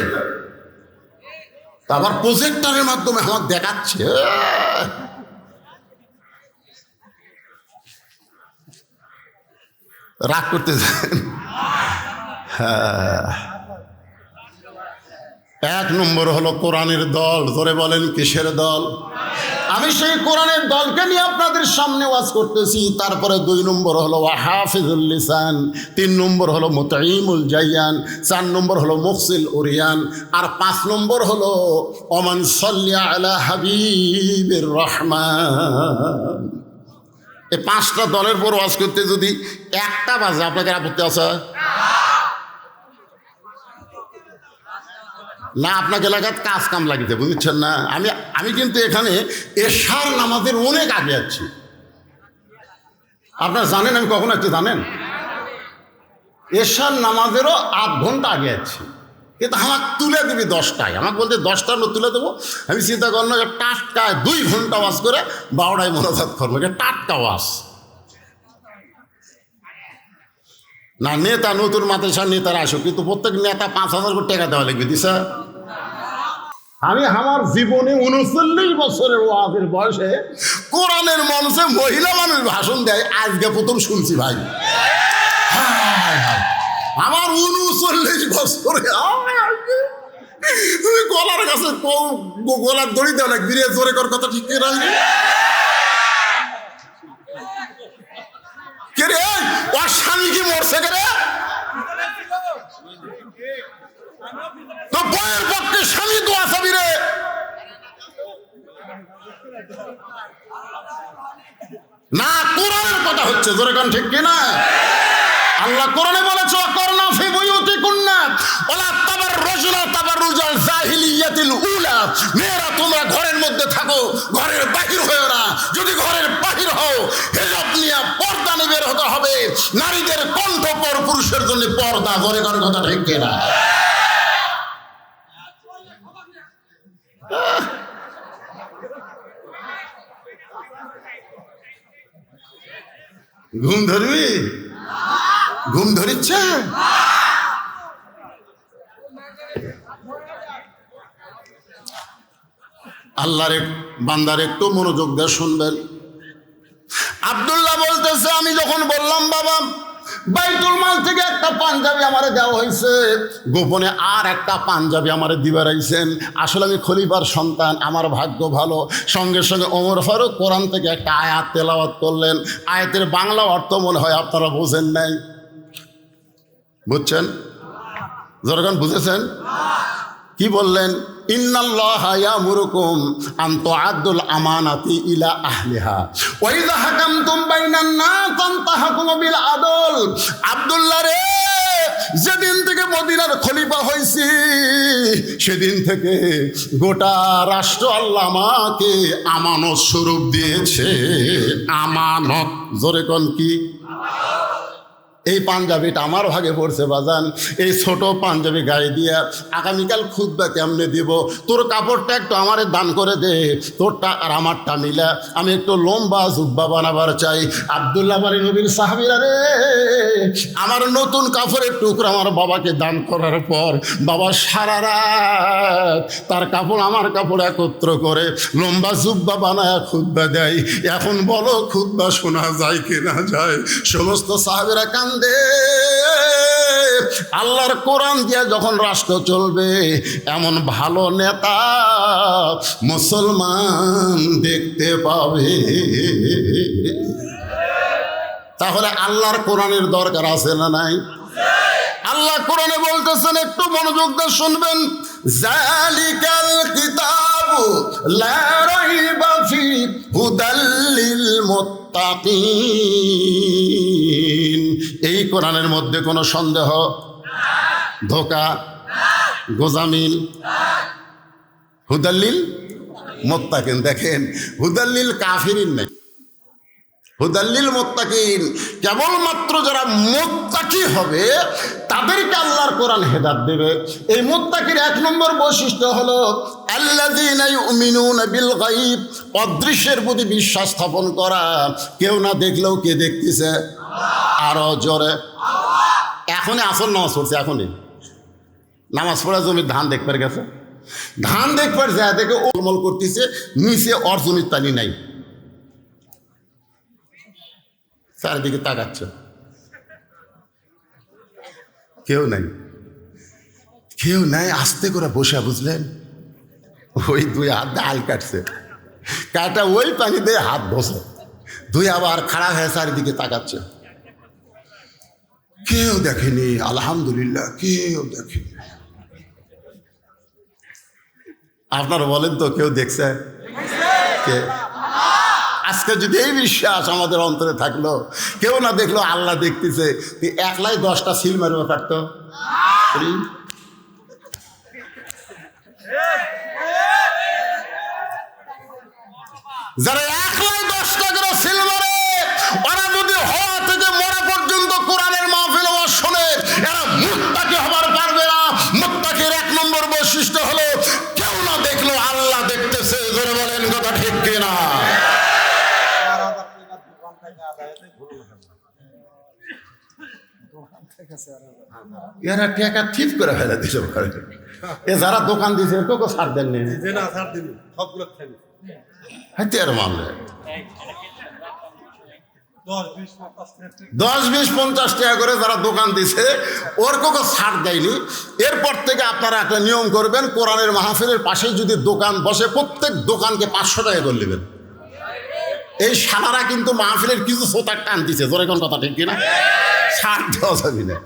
আবার প্রজেক্টরের মাধ্যমে আমার দেখাচ্ছে। রাগ করতেছেন? হ্যাঁ, 1 নম্বর হলো কোরআনের দল। ধরে বলেন কিসের দল? আমি সেই কোরআনের দলকে নিয়ে আপনাদের সামনে ওয়াজ করতেছি। তারপরে 2 নম্বর হলো হাফিজুল লিসান, 3 নম্বর হলো মুতাইমুল জাইয়ান, 4 নম্বর হলো মুফসিল উরিয়ান, আর 5 নম্বর হলো ওমান সাল্লি আলা হাবিবির রহমান। এই 5টা দলের পর ওয়াজ করতে যদি 1টা বাজে আপনাদের আপত্তি আছে না? আপনাকে এলাকার কাজ কাম লাগিতে বুঝছেন না? আমি কিন্তু এখানে এশার নামাজের অনেক আগে আছি। আপনারা জানেন আমি কখন আছি জানেন? এশার নামাজেরও 8 ঘন্টা আগে আছি, কিন্তু আমাকে তুলে দিবি 10টায়। আমাকে বলতে 10টার মধ্যে তুলে দেবো। আমি চিন্তা করলাম যে টাটকায় 2 ঘন্টা ওয়াজ করে 12টায় মোনাজাত করবো, টাটকা ওয়াজ না। নেতা নতুন মাদ্রাসার নেতারা আসুক, কিন্তু প্রত্যেক নেতা 5,000 করে টাকা দেওয়া লাগবে দিশা। আমি আমার জীবনে 39 বছরের ওয়াজের বয়সে কোরআনের মঞ্চে মহিলা মানুষ ভাষণ দেয় আজকে প্রথম শুনছি ভাই। আমার 39 বছরে গলার কাছে গলার দড়ি দেওয়া লাগবে রে। জোরে কর কথা ঠিক না? কে রে ওর স্বামী কি মরছে কে রে? তো বইয়ের পক্ষে স্বামী তো আসাবি রে। না, কোরআনের কথা হচ্ছে। জোরে কান ঠিক কিনা? আল্লাহ কোরআনে বলেছে করনা ফি বুয়ুতিকুন্না ওয়ালা তাবাররুজনা তাবাররুজাল জাহিলিয়াতিল উলা। মেয়েরা তোমরা ঘরের মধ্যে থাকো, ঘরের বাহির হও না। যদি ঘরের বাহির হও হিজাব নিয়ে পর্দা নিয়ে বের হতে হবে। নারীদের কণ্ঠ পর, পুরুষের জন্য পর্দা। করে কার কথা ঠিক কিনা? ঘুম ধরবি? ঘুম ধরিচ্ছে? আল্লাহর বান্দার একটু মনোযোগ দিয়ে শুনবেন। আব্দুল্লাহ বলতেছে, আমি যখন বললাম বাবা বাইতুল মাল থেকে একটা পাঞ্জাবি আমারে দেওয়া হয়েছে, গোপনে আর একটা পাঞ্জাবি আমারে দিবার আইছেন। আসলে আমি খলিফার সন্তান, আমার ভাগ্য ভালো। সঙ্গে সঙ্গে ওমর ফারুক কোরআন থেকে একটা আয়াত তেলাওয়াত করলেন। আয়াতের বাংলা অর্থ মনে হয় আপনারা বোঝেন নাই। বুঝছেন? যখন বুঝেছেন কি বললেন? ইন্নাল্লাহা ইয়ামুরুকুম আন তুআদ্দুল আমানাতি ইলা আহলিহা ওয়া ইযা হাকামতুম বাইনান নাস আন তাহকুমু বিল আদল। আব্দুল্লাহ রে, যেদিন থেকে মদিনার খলিফা হইছি সেদিন থেকে গোটা রাষ্ট্র আল্লাহ আমাকে আমানত স্বরূপ দিয়েছে। আমানত, জোরে কোন কি? এই পাঞ্জাবিটা আমার ভাগে পড়ছে বাজান। এই ছোট পাঞ্জাবি গায়ে দিয়া আগামীকাল খুতবা কেমনে দিব? তোর কাপড়টা একটু আমারে দান করে দে, তোরটা আর আমারটা মিলা আমি একটু লম্বা জুব্বা বানাবার চাই। আব্দুল্লাহ বাড়ি নবীর সাহাবীরা রে, আমার নতুন কাপড়ের টুকরা আমার বাবাকে দান করার পর বাবা সারা রাত তার কাপড় আমার কাপড় একত্র করে লম্বা জুব্বা বানায় খুতবা দেয়। এখন বলো খুতবা শোনা যায় কি না যায়? সমস্ত সাহাবীরা কান্দে। আল্লাহর কোরআন দিয়ে যখন রাষ্ট্র চলবে, এমন ভালো নেতা মুসলমান দেখতে পাবে। তাহলে আল্লাহর কোরআনের দরকার আছে না নাই? আল্লাহ কোরআনে বলতেছেন, একটু মনোযোগ দিয়ে শুনবেন। জালিকাল কিতাবু লা রাইবা ফি হুদাল লিল মুত্তাকিন। এই কোরআনের মধ্যে কোনো সন্দেহ, ধোঁকা, গোজামিল, হুদাল্লিল মুত্তাকিন। দেখেন, হুদাল্লিল কাফিরিন নাই, হুদাল্লিল মুত্তাকিন। কেবলমাত্র যারা মুত্তাকি হবে তাদেরকে আল্লাহর কোরআন হেদায়েত দেবে। এই মুত্তাকির এক নম্বর বৈশিষ্ট্য হলো আল্লাযীনা ইউমিনুনা বিল গায়ব, অদৃশ্যের প্রতি বিশ্বাস স্থাপন করা। কেউ না দেখলেও কে দেখতেছে? আরো জোরে। এখনই আসল নামাজ পড়ছে, এখনই নামাজ পড়া জমির ধান দেখবার গেছে, ধান দেখবার যায় দেখে ওলমল করতেছে, নিচে ওর জমির তালি নাই, চারিদিকে তাকাচ্ছে, কেউ নাই, কেউ নাই। আস্তে করে বসে, বুঝলেন, ওই দুই হাত দিয়ে আল কাটছে, কাটা ওই পানি দিয়ে হাত বসে, দুই আবার খাড়া হয়ে চারিদিকে তাকাচ্ছে। কেউ দেখেনি, আলহামদুলিল্লাহ, কেউ দেখেনি। আপনারা বলেন তো, কেউ দেখছে? কে? আজকে যদি এই বিশ্বাস আমাদের অন্তরে থাকলো, কেউ না দেখলো আল্লাহ দেখতেছে, একলাই 10টা সিল মারবে কাটতো। যারা একলাই 10টা করে সিল মারে, ওরা যদি হওয়া থেকে মরা পর্যন্ত কোরআনের মাহফিল ওয়াজ শোনে, এরা মুত্তাকি হবার পারবে না। মুত্তাকির এক নম্বর বৈশিষ্ট্য হলো কেউ না দেখলো আল্লাহ দেখতেছে। জোরে বলেন কথা ঠিক কিনা? এরা টাকা ঠিক করে ফেলে দিতে পারে। এ যারা দোকান দিয়েছে কেউ ছাড় দেননি, হাতে আর মামলে 10, 20, 50 টাকা করে যারা দোকান দিছে ওর কেউ ছাড় দেয়নি। এরপর থেকে আপনারা একটা নিয়ম করবেন, কোরআনের মাহফিলের পাশে যদি দোকান বসে, প্রত্যেক দোকানকে 500 টাকা করে নেবেন। এই সালারা কিন্তু মাহফিলের কিছু সোতার টান দিছে। জোরে কোন কথা ঠিক কিনা? ছাড় দেওয়া যাবে না।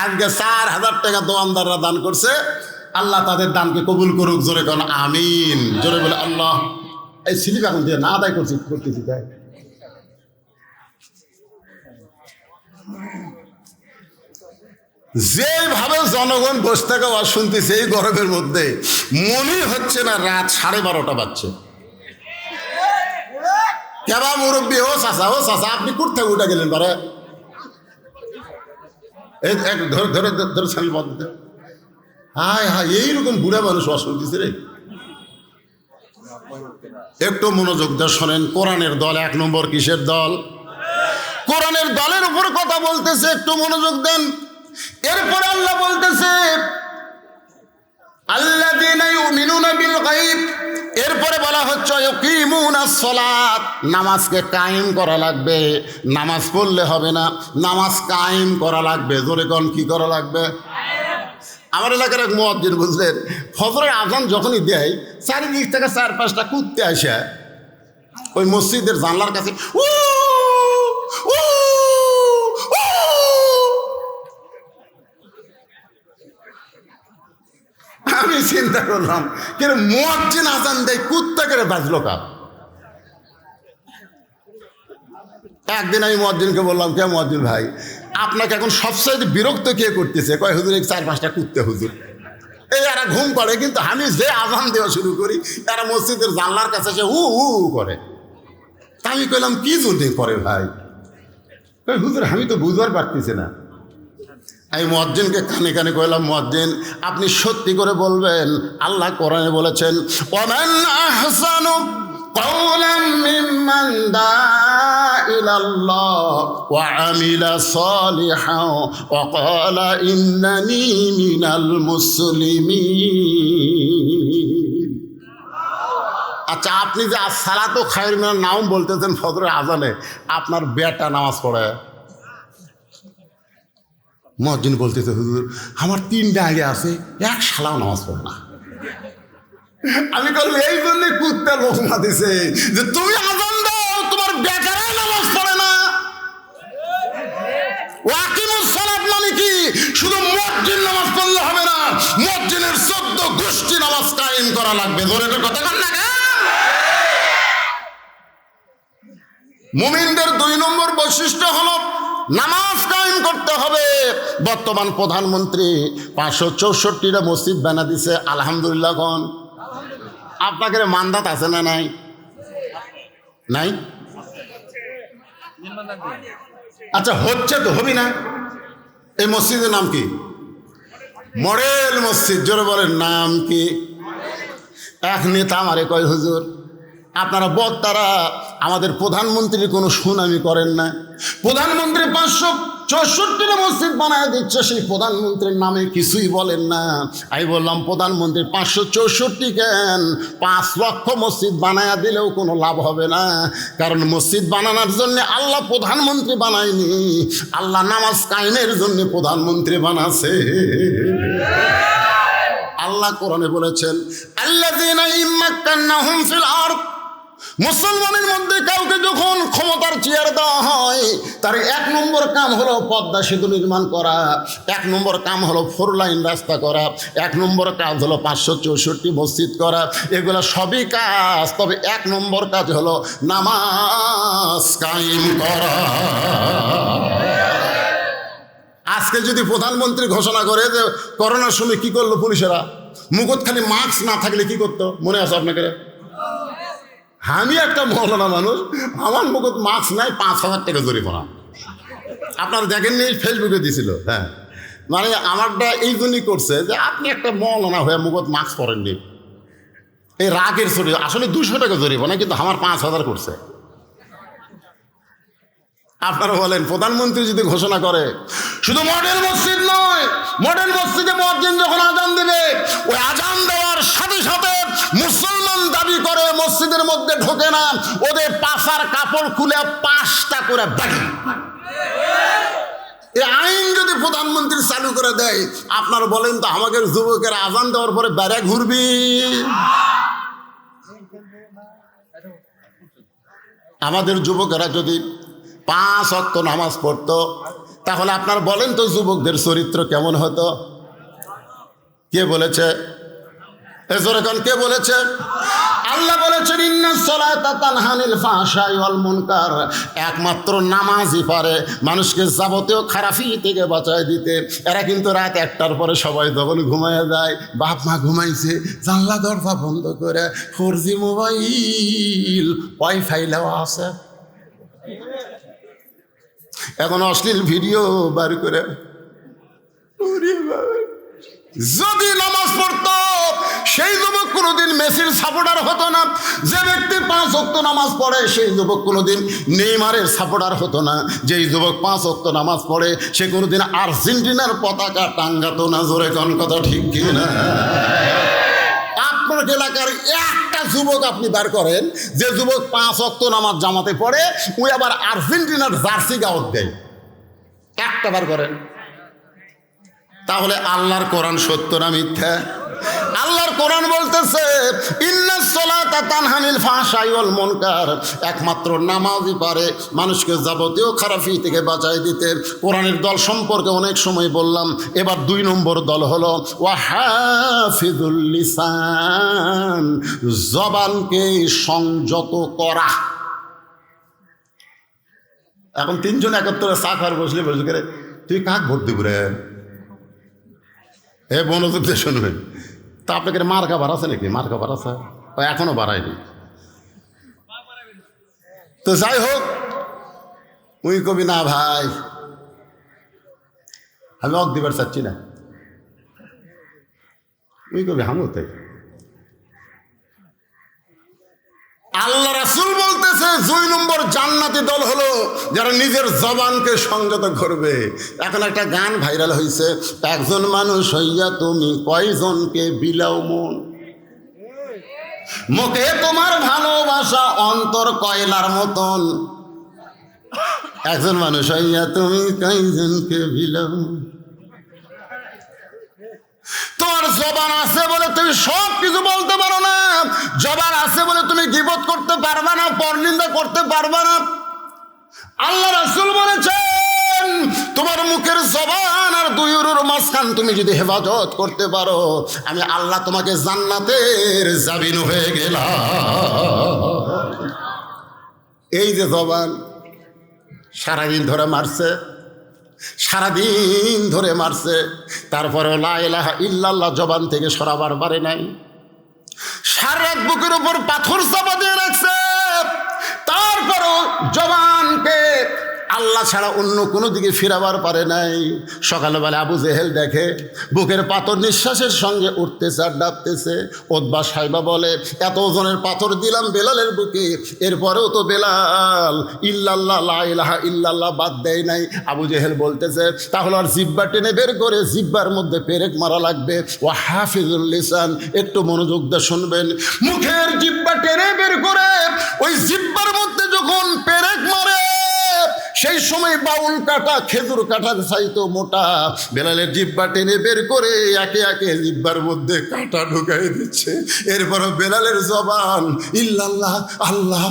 আজকে 4000 টাকা দোকানদাররা দান করছে, আল্লাহ তাদের দানকে কবুল করুক। জোরে কোন আমিন। জোরে বলে আল্লাহ। এই স্লিপ এখন দিয়ে না আদায় করতেছি তাই। যেভাবে জনগণ বসে থাকা আওয়াজ শুনতেছে এই গরমের মধ্যে, মনে হচ্ছে না রাত 12:30 বাজছে। কেবা মুরব্বী, ও চাচা আপনি কুর্তে উঠে গেলেন পারে, এই ধরে ধরে ধরে স্বামী পদ দিতে। হায় হায়, এইরকম বুড়া মানুষ অসুখ দিছে রে। একটু মনোযোগ দিয়ে শোনেন, কোরআনের দল 1 নম্বর কিসের দল? কোরআনের দলের উপর কথা বলতেছে, একটু মনোযোগ দেন। এরপরে আল্লাহ বলতেছে আল্লাযীনা ইউমিনুনা বিল গায়ব, এরপরে বলা হচ্ছে ইয়াকিমুনাস সালাত, নামাজকে কায়েম করা লাগবে। নামাজ পড়লে হবে না, নামাজ কায়েম করা লাগবে। জোরে কোন, কি করা লাগবে? আমার এলাকার এক মুয়াজ্জিন, বুঝলেন, ফজরের আজান যখনই দেয় চারিদিক থেকে 4-5টা কুত্তে আসে ওই মসজিদের জানলার কাছে উ উ উ। আমি চিন্তা করলাম, কেন মুয়াজ্জিন আজান দেয়, কুত্তা করে বাজলো কাপ। একদিন আমি মুয়াজ্জিনকে বললাম, কে মুয়াজ্জিন ভাই, আপনাকে এখন সবচেয়ে বিরক্ত কে করতেছে? কয় হুজুর, 4-5টা কুত্তে হুজুর। এই এরা ঘুম পড়ে, কিন্তু আমি যে আজান দেওয়া শুরু করি তারা মসজিদের জানলার কাছে এসে হু হু করে। তা আমি কইলাম, কি জন্য করে ভাই? হুজুর আমি তো বুঝবার পারতেছি না। আমি মুয়াজ্জিনকে কানে কানে কইলাম, মুয়াজ্জিন আপনি সত্যি করে বলবেন, আল্লাহ কোরআনে বলেছেন ওয়ামান আহসানু কাওলাম মিম্মান দাআ ইলাল্লাহ ওয়া আমিলা সালিহান ওয়া ক্বালা ইন্নানি মিনাল মুসলিমিন। আচ্ছা, আপনি যে আসসালাতু খায়রুন মিনান নাওম বলতেছেন ফজরের আজানে, আপনার বেটা নামাজ পড়ে? মুয়াজ্জিন বলতেছে, হুজুর আমার 3টা আগে আছে, এক শালাও নামাজ পড়ে না। আমি বললাম, এই জন্য কুত্তা লোকমা দিছে যে তুমি আজান দাও, তোমার বেটারাই নামাজ পড়ে না। ওয়াকিমুস সালাত মানে কি? শুধু মুয়াজ্জিন নামাজ পড়লে হবে না, মুয়াজ্জিনের 14 গোষ্ঠী নামাজ কায়েম করা লাগবে। ধরে এটা কথা কন না। মুমিনদের 2 নম্বর বৈশিষ্ট্য হলো নামাজ কায়েম করতে হবে। বর্তমান প্রধানমন্ত্রী 564টা মসজিদ বানা দিছে, আলহামদুলিল্লাহ কোন? আপনাদের মান্দাত আছে না নাই? নাই? আচ্ছা হচ্ছে তো, হবি না? এই মসজিদের নাম কি? মডেল মসজিদ। জোরে বলেন, নাম কি? এক নেতা আমারে কয়, হুজুর আপনারা বক্তারা আমাদের প্রধানমন্ত্রীর কোনো সুনামি করেন না। প্রধানমন্ত্রী 564টা মসজিদ বানায় দিচ্ছে, সেই প্রধানমন্ত্রীর নামে কিছুই বলেন না। আমি বললাম, প্রধানমন্ত্রী 564 কেন, 5 লক্ষ মসজিদ বানায়া দিলেও কোনো লাভ হবে না। কারণ মসজিদ বানানোর জন্য আল্লাহ প্রধানমন্ত্রী বানায়নি, আল্লাহ নামাজ কায়েমের জন্য প্রধানমন্ত্রী বানাছে। আল্লাহ কোরআনে বলেছেন আল্লাযীনা ইম্মাক্কান্নাহুম ফিল আরদ, মুসলমানের মধ্যে কাউকে যখন ক্ষমতার চেয়ার দেওয়া হয়, তার 1 নম্বর কাম হলো পদ্মা সেতু নির্মাণ করা, 1 নম্বর কাম হলো 4 লাইন রাস্তা করা, 1 নম্বর কাজ হলো 564 মসজিদ করা। এগুলো সবই কাজ, তবে 1 নম্বর কাজ হলো নামাজ কায়েম করা। আজকে যদি প্রধানমন্ত্রী ঘোষণা করে যে করোনার সময় কি করলো পুলিশেরা, মুখত খালি মাস্ক না থাকলে কি করতো, মনে আছে আপনাকে? আমি একটা মৌলানা মানুষ, আমার মুখত মাস্ক নাই, 5,000 টাকা জরিমানা। আপনারা দেখেননি, ফেসবুকে দিছিল। হ্যাঁ, মানে আমারটা এই জন্যই করছে যে আপনি একটা মৌলানা হয়ে মুখত মাস্ক পরেননি, এই রাগের ছড়ি। আসলে 200 টাকা জরিমানা, কিন্তু আমার 5,000 করছে। আপনারা বলেন, প্রধানমন্ত্রী যদি ঘোষণা করে, শুধু মডেল মসজিদ নয়, মডেল মসজিদে মুয়াজ্জিন যখন আজান দেবে, ওই আজান দেওয়ার সাথে সাথে মুসলমান দাবি করে মসজিদের মধ্যে ঢোকে না, ওদের পাছার কাপড় খুলে 5টা করে বাড়ি। এই আইন যদি প্রধানমন্ত্রী চালু করে দেয়, আপনারা বলেন তো আমাদের যুবকেরা আজান দেওয়ার পরে বেড়ে ঘুরবি? আমাদের যুবকেরা যদি 5 ওয়াক্ত নামাজ পড়তো, তাহলে আপনারা বলেন তো যুবকদের চরিত্র কেমন হতো? কে বলেছে? এজোরে কোন, কে বলেছে? আল্লাহ বলেছেন ইন্নাস সালাতা তানহা আনিল ফাহশাই ওয়াল মুনকার, একমাত্র নামাজই পারে মানুষকে যাবতীয় খারাপি থেকে বাঁচায় দিতে। এরা কিন্তু রাত 1টার পরে সবাই যখন ঘুমায় যায়, বাপ মা ঘুমাইছে, জানলা দরজা বন্ধ করে 4G মোবাইল ওয়াইফাই দেওয়া আছে, এখন অশ্লীল ভিডিও বার করে। যদি নামাজ পড়তো সেই যুবক কোনোদিন মেসির সাপোর্টার হতো না। যে ব্যক্তি 5 ওয়াক্ত নামাজ পড়ে সেই যুবক কোনোদিন নেইমারের সাপোর্টার হতো না। যেই যুবক 5 ওয়াক্ত নামাজ পড়ে সে কোনোদিন আর্জেন্টিনার পতাকা টাঙ্গাতো না। জোরে কোন কথা ঠিক কি না? আপনার এলাকার একটা যুবক আপনি বার করেন যে যুবক 5 ওয়াক্ত নামাজ জামাতে পড়ে, ওই আবার আর্জেন্টিনার জার্সি গাউট দেয়, একটা বার করেন। তাহলে আল্লাহর কোরআন সত্য না মিথ্যা? আল্লাহর কোরআন বলতেছে ইন্নাস সালাতা তানহা আনিল ফাহশাই ওয়াল মুনকার, একমাত্র নামাজই পারে মানুষকে যাবতীয় খারাপি থেকে বাঁচায় দিতে। কোরআনের দল সম্পর্কে অনেক সময় বললাম, এবার 2 নম্বর দল হলো ওয়া হাফিজুল লিসান, জবানকে সংযত করা। এখন 3 জন একত্রে চা খাওয়ার বসলে বসে করে তুই কাক ভোট দিব রে, এ মনোযোগ দিয়ে শুনবেন। তা আপনাকে মার্কা বাড়াছে নাকি? মার্কা বাড়াছে এখনো বাড়ায়নি। তো যাই হোক, উই কবি না ভাই, আমি অক দিবার চাচ্ছি না, উই কবি হামতে। আল্লাহ রাসূল বলতেছে 2 নম্বর জান্নাতি দল হলো যারা নিজের জবানকে সংযত করবে। এখন একটা গান ভাইরাল হয়েছে, একজন মানুষ হইয়া তুমি কয়জনকে বিলাও মন, মুখে তোমার ভালোবাসা অন্তর কয়লার মতন। একজন মানুষ হইয়া তুমি কয়জনকে বিলাও। তোমার জবান আছে বলে তুমি সব কিছু বলতে পারো না, জবান আছে বলে তুমি গীবত করতে পারবা না, পরনিন্দা করতে পারবা না। আল্লাহ রাসূল বলেছেন তোমার মুখের জবান আর 2 উরুর মাঝখান তুমি যদি হেফাজত করতে পারো, আমি আল্লাহ তোমাকে জান্নাতের জামিন হয়ে গেলাম। এই যে জবান সারাদিন ধরে মারছে, সারাদিন ধরে মারছে, তারপরে লা ইলাহা ইল্লাল্লাহ জবান থেকে সরাবার পারে নাই। সারা রাত বুকের উপর পাথর চাপা দিয়ে রাখছে, তারপরও জবানকে আল্লাহ ছাড়া অন্য কোনো দিকে ফিরাবার পারে নাই। সকালবেলা আবু জেহেল দেখে বুকের পাথর নিঃশ্বাসের সঙ্গে উঠতেছে আর ডাবতেছে। ওতবা সাইবা বলে এত ওজনের পাথর দিলাম বেলালের বুকে, এরপরেও তো বেলাল ইল্লাল্লাহ লা ইলাহা ইল্লাল্লাহ বাদ দেয় নাই। আবু জেহেল বলতেছে তাহলে আর জিব্বা টেনে বের করে জিব্বার মধ্যে পেরেক মারা লাগবে। ওয়া হাফিজুল লিসান, একটু মনোযোগ দিয়ে শুনবেন, মুখের জিব্বা টেনে বের করে ওই জিব্বার মধ্যে যখন পেরেক মারে সেই সময় বাউল কাটা খেজুর কাটার চাইতো মোটা। বেলালের জিব্বা টেনে বের করে একে একে জিব্বার মধ্যে কাটা ঢুকাই দিচ্ছে। এরপর বেলালের জবান ইল্লাল্লাহ আল্লাহ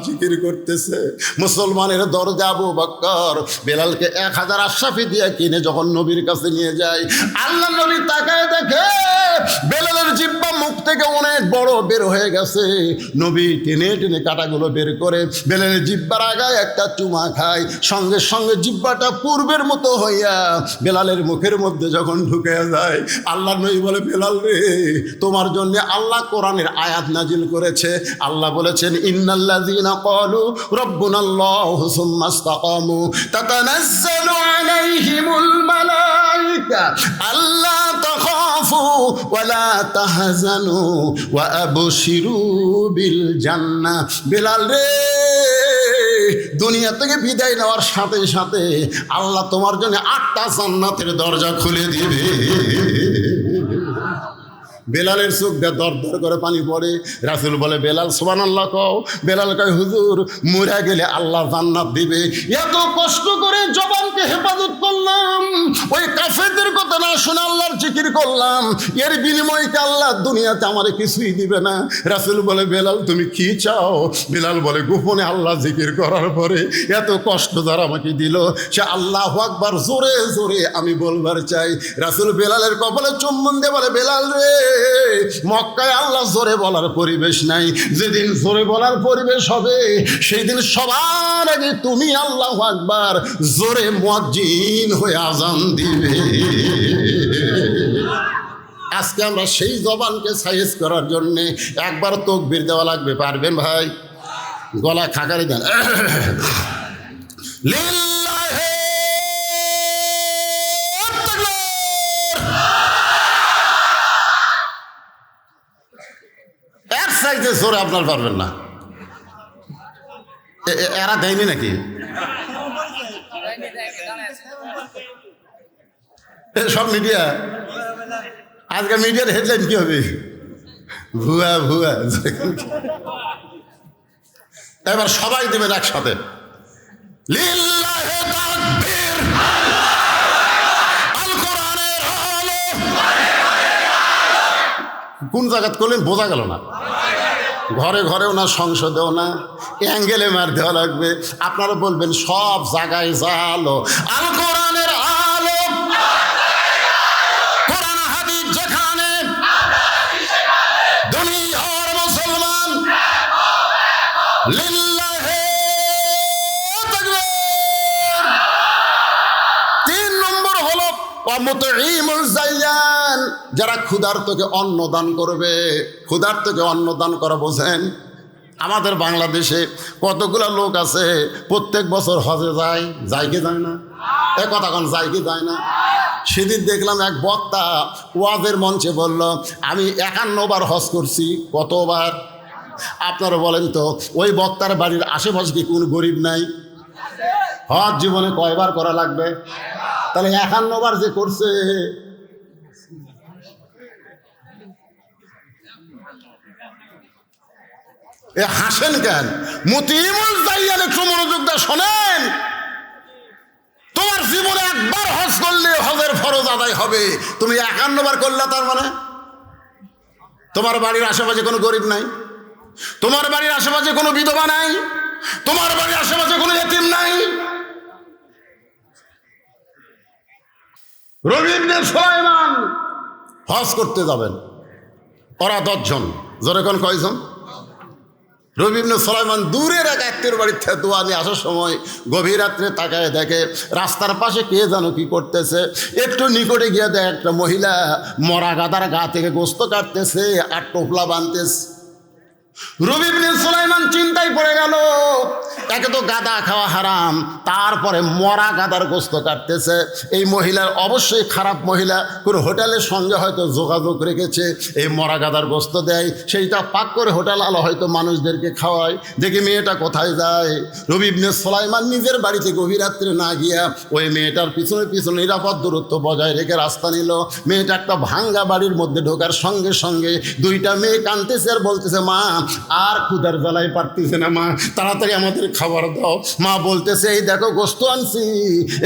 জিকির করতেছে। মুসলমানের দরজা আবু বকর বেলালকে 1000 আশরাফি দিয়ে কিনে যখন নবীর কাছে নিয়ে যায়, আল্লাহ নবী তাকায় দেখে বেলালের জিব্বা মুখ থেকে অনেক বড় বের হয়ে গেছে। নবী টেনে টেনে কাটাগুলো বের করে বেলালের জিব্বার আগায় একটা চুমা খায়, সঙ্গে সঙ্গে জিব্বাটা পূর্বের মতো হইয়া বেলালের মুখের মধ্যে যখন ঢুকে যায়, আল্লাহ নবী বলে বেলাল রে, তোমার জন্য আল্লাহ কোরআনের আয়াত নাজিল করেছে। আল্লাহ বলেছেন ইন্নাল্লাযীনা ক্বালু রাব্বুনাল্লাহু সুম্মা ইসতাকামু তাতানাজ্জালু আলাইহিমুল মালায়েকা আল্লা তাখাফু ওয়া লা তাহজানু ওয়া আবশিরু বিল জান্নাহ। বেলাল রে, দুনিয়া থেকে বিদায় নেওয়ার সাথে সাথে আল্লাহ তোমার জন্য 8টা জান্নাতের দরজা খুলে দিবে। বেলালের চোখ দিয়ে দর দর করে পানি পড়ে। রাসূল বলে বেলাল সুবহানাল্লাহ কও। বেলাল কয় হুজুর মরে গেলে আল্লাহ জান্নাত দিবে। এত কষ্ট করে জবানকে হেফাজত করলাম, ওই কাফেরদের কথা না শুনে আল্লাহর জিকির করলাম, এর বিনিময়ে কি আল্লাহ দুনিয়াতে আমারে কিছুই দিবে না? রাসূল বলে বেলাল তুমি কি চাও? বেলাল বলে গোপনে আল্লাহ জিকির করার পরে এত কষ্ট যারা আমাকে দিল সে আল্লাহু আকবার জোরে জোরে আমি বলবার চাই। রাসূল বেলালের কপালে চুম্বন দিয়ে বলে বেলাল রে, মক্কায় আল্লাহ জোরে বলার পরিবেশ নাই। যেদিন জোরে বলার পরিবেশ হবে সেই দিন সবার আগে তুমি আল্লাহু আকবার জোরে মুয়াজ্জিন হয়ে আজান দিবে। আজকে আমরা সেই জবানকে সাইজ করার জন্যে একবার তাকবীর দেওয়া লাগবে। পারবেন ভাই? গলা খাকারি দেন। লিল্লাহি তাকবীর। এর সাইজে জোরে আপনার পারবেন না। এরা দেয়নি নাকি? সব মিডিয়া আজকে মিডিয়ার হেডলাইন কি হবে? ভুয়া ভুয়া। এবার সবাই দেবেন একসাথে লিল্লাহি তাকবীর। আল কোরআনের আলো। কোন জায়গাত করলেন বোঝা গেল না। ঘরে ঘরেও না, সংসদেও না, অ্যাঙ্গেলে মার দেওয়া লাগবে। আপনারা বলবেন সব জায়গায় জালো। আল কোরআনের আলো, কোরআন হাদিস যেখানে, দুনিয়ার মুসলমান লিল্লাহি তাকবীর। 3 নম্বর হলো ওয়ামুতঈমুল জায়ান, যারা ক্ষুধার্তকে অন্ন দান করবে। ক্ষুধার্তকে অন্ন দান করা বোঝেন? আমাদের বাংলাদেশে কতগুলো লোক আছে প্রত্যেক বছর হজে যায়, যায় কি যায় না? এ কথা কোন যায় কি যায় না? সেদিন দেখলাম এক বক্তা ওয়াজের মঞ্চে বলল, আমি 51 বার হজ করছি। কতবার? আপনারা বলেন তো, ওই বক্তার বাড়ির আশেপাশে কি কোন গরিব নাই? হজ জীবনে কয়বার করা লাগবে? তাহলে 51 বার যে করছে, এ হাসেন কেন? মুতিমুল জাইয়ান, একটু মনোযোগ দিয়ে শোনেন। তোমার জীবনে একবার হজ করলে হজের ফরজ আদায় হবে। তুমি 51 বার করলে, তার মানে তোমার বাড়ির আশেপাশে কোনো গরিব নাই, তোমার বাড়ির আশেপাশে কোনো বিধবা নাই, তোমার বাড়ির আশেপাশে কোনো এতিম নাই। রবি ইবনে সুলাইমান হজ করতে যাবেন, ওরা 10 জন। জোরে কোন কয়জন? রবি ইবনে সুলাইমান দূরের এক আত্মীয়র বাড়ির থেকে দোয়া নিয়ে আসার সময় গভীর রাত্রে তাকায় দেখে রাস্তার পাশে কে যেন কি করতেছে। একটু নিকটে গিয়ে দেখে একটা মহিলা মরা গাদার গা থেকে গোস্ত কাটতেছে আর টোপলা বাঁধতেছে। রবি ইবনে সুলাইমান চিন্তায় পড়ে গেল, একে তো গাদা খাওয়া হারাম, তারপরে মরা গাদার গোস্ত কাটতেছে। এই মহিলার অবশ্যই খারাপ মহিলা, কোনো হোটেলের সঙ্গে হয়তো যোগাযোগ রেখেছে, এই মরা গাদার গোস্ত দেয়, সেইটা পাক করে হোটেল আলো হয়তো মানুষদেরকে খাওয়ায়। দেখি মেয়েটা কোথায় যায়। রবি ইবনে সুলাইমান নিজের বাড়িতে গভীর রাত্রে না গিয়া ওই মেয়েটার পিছনে পিছনে নিরাপদ দূরত্ব বজায় রেখে রাস্তা নিল। মেয়েটা একটা ভাঙ্গা বাড়ির মধ্যে ঢোকার সঙ্গে সঙ্গে 2টা মেয়ে কাঁদতেছে আর বলতেছে, মা আর ক্ষুধার জ্বালায় পারতেছে না, মা তাড়াতাড়ি আমাদের খাবার দাও। মা বলতেছে, এই দেখো গোস্ত আনছি,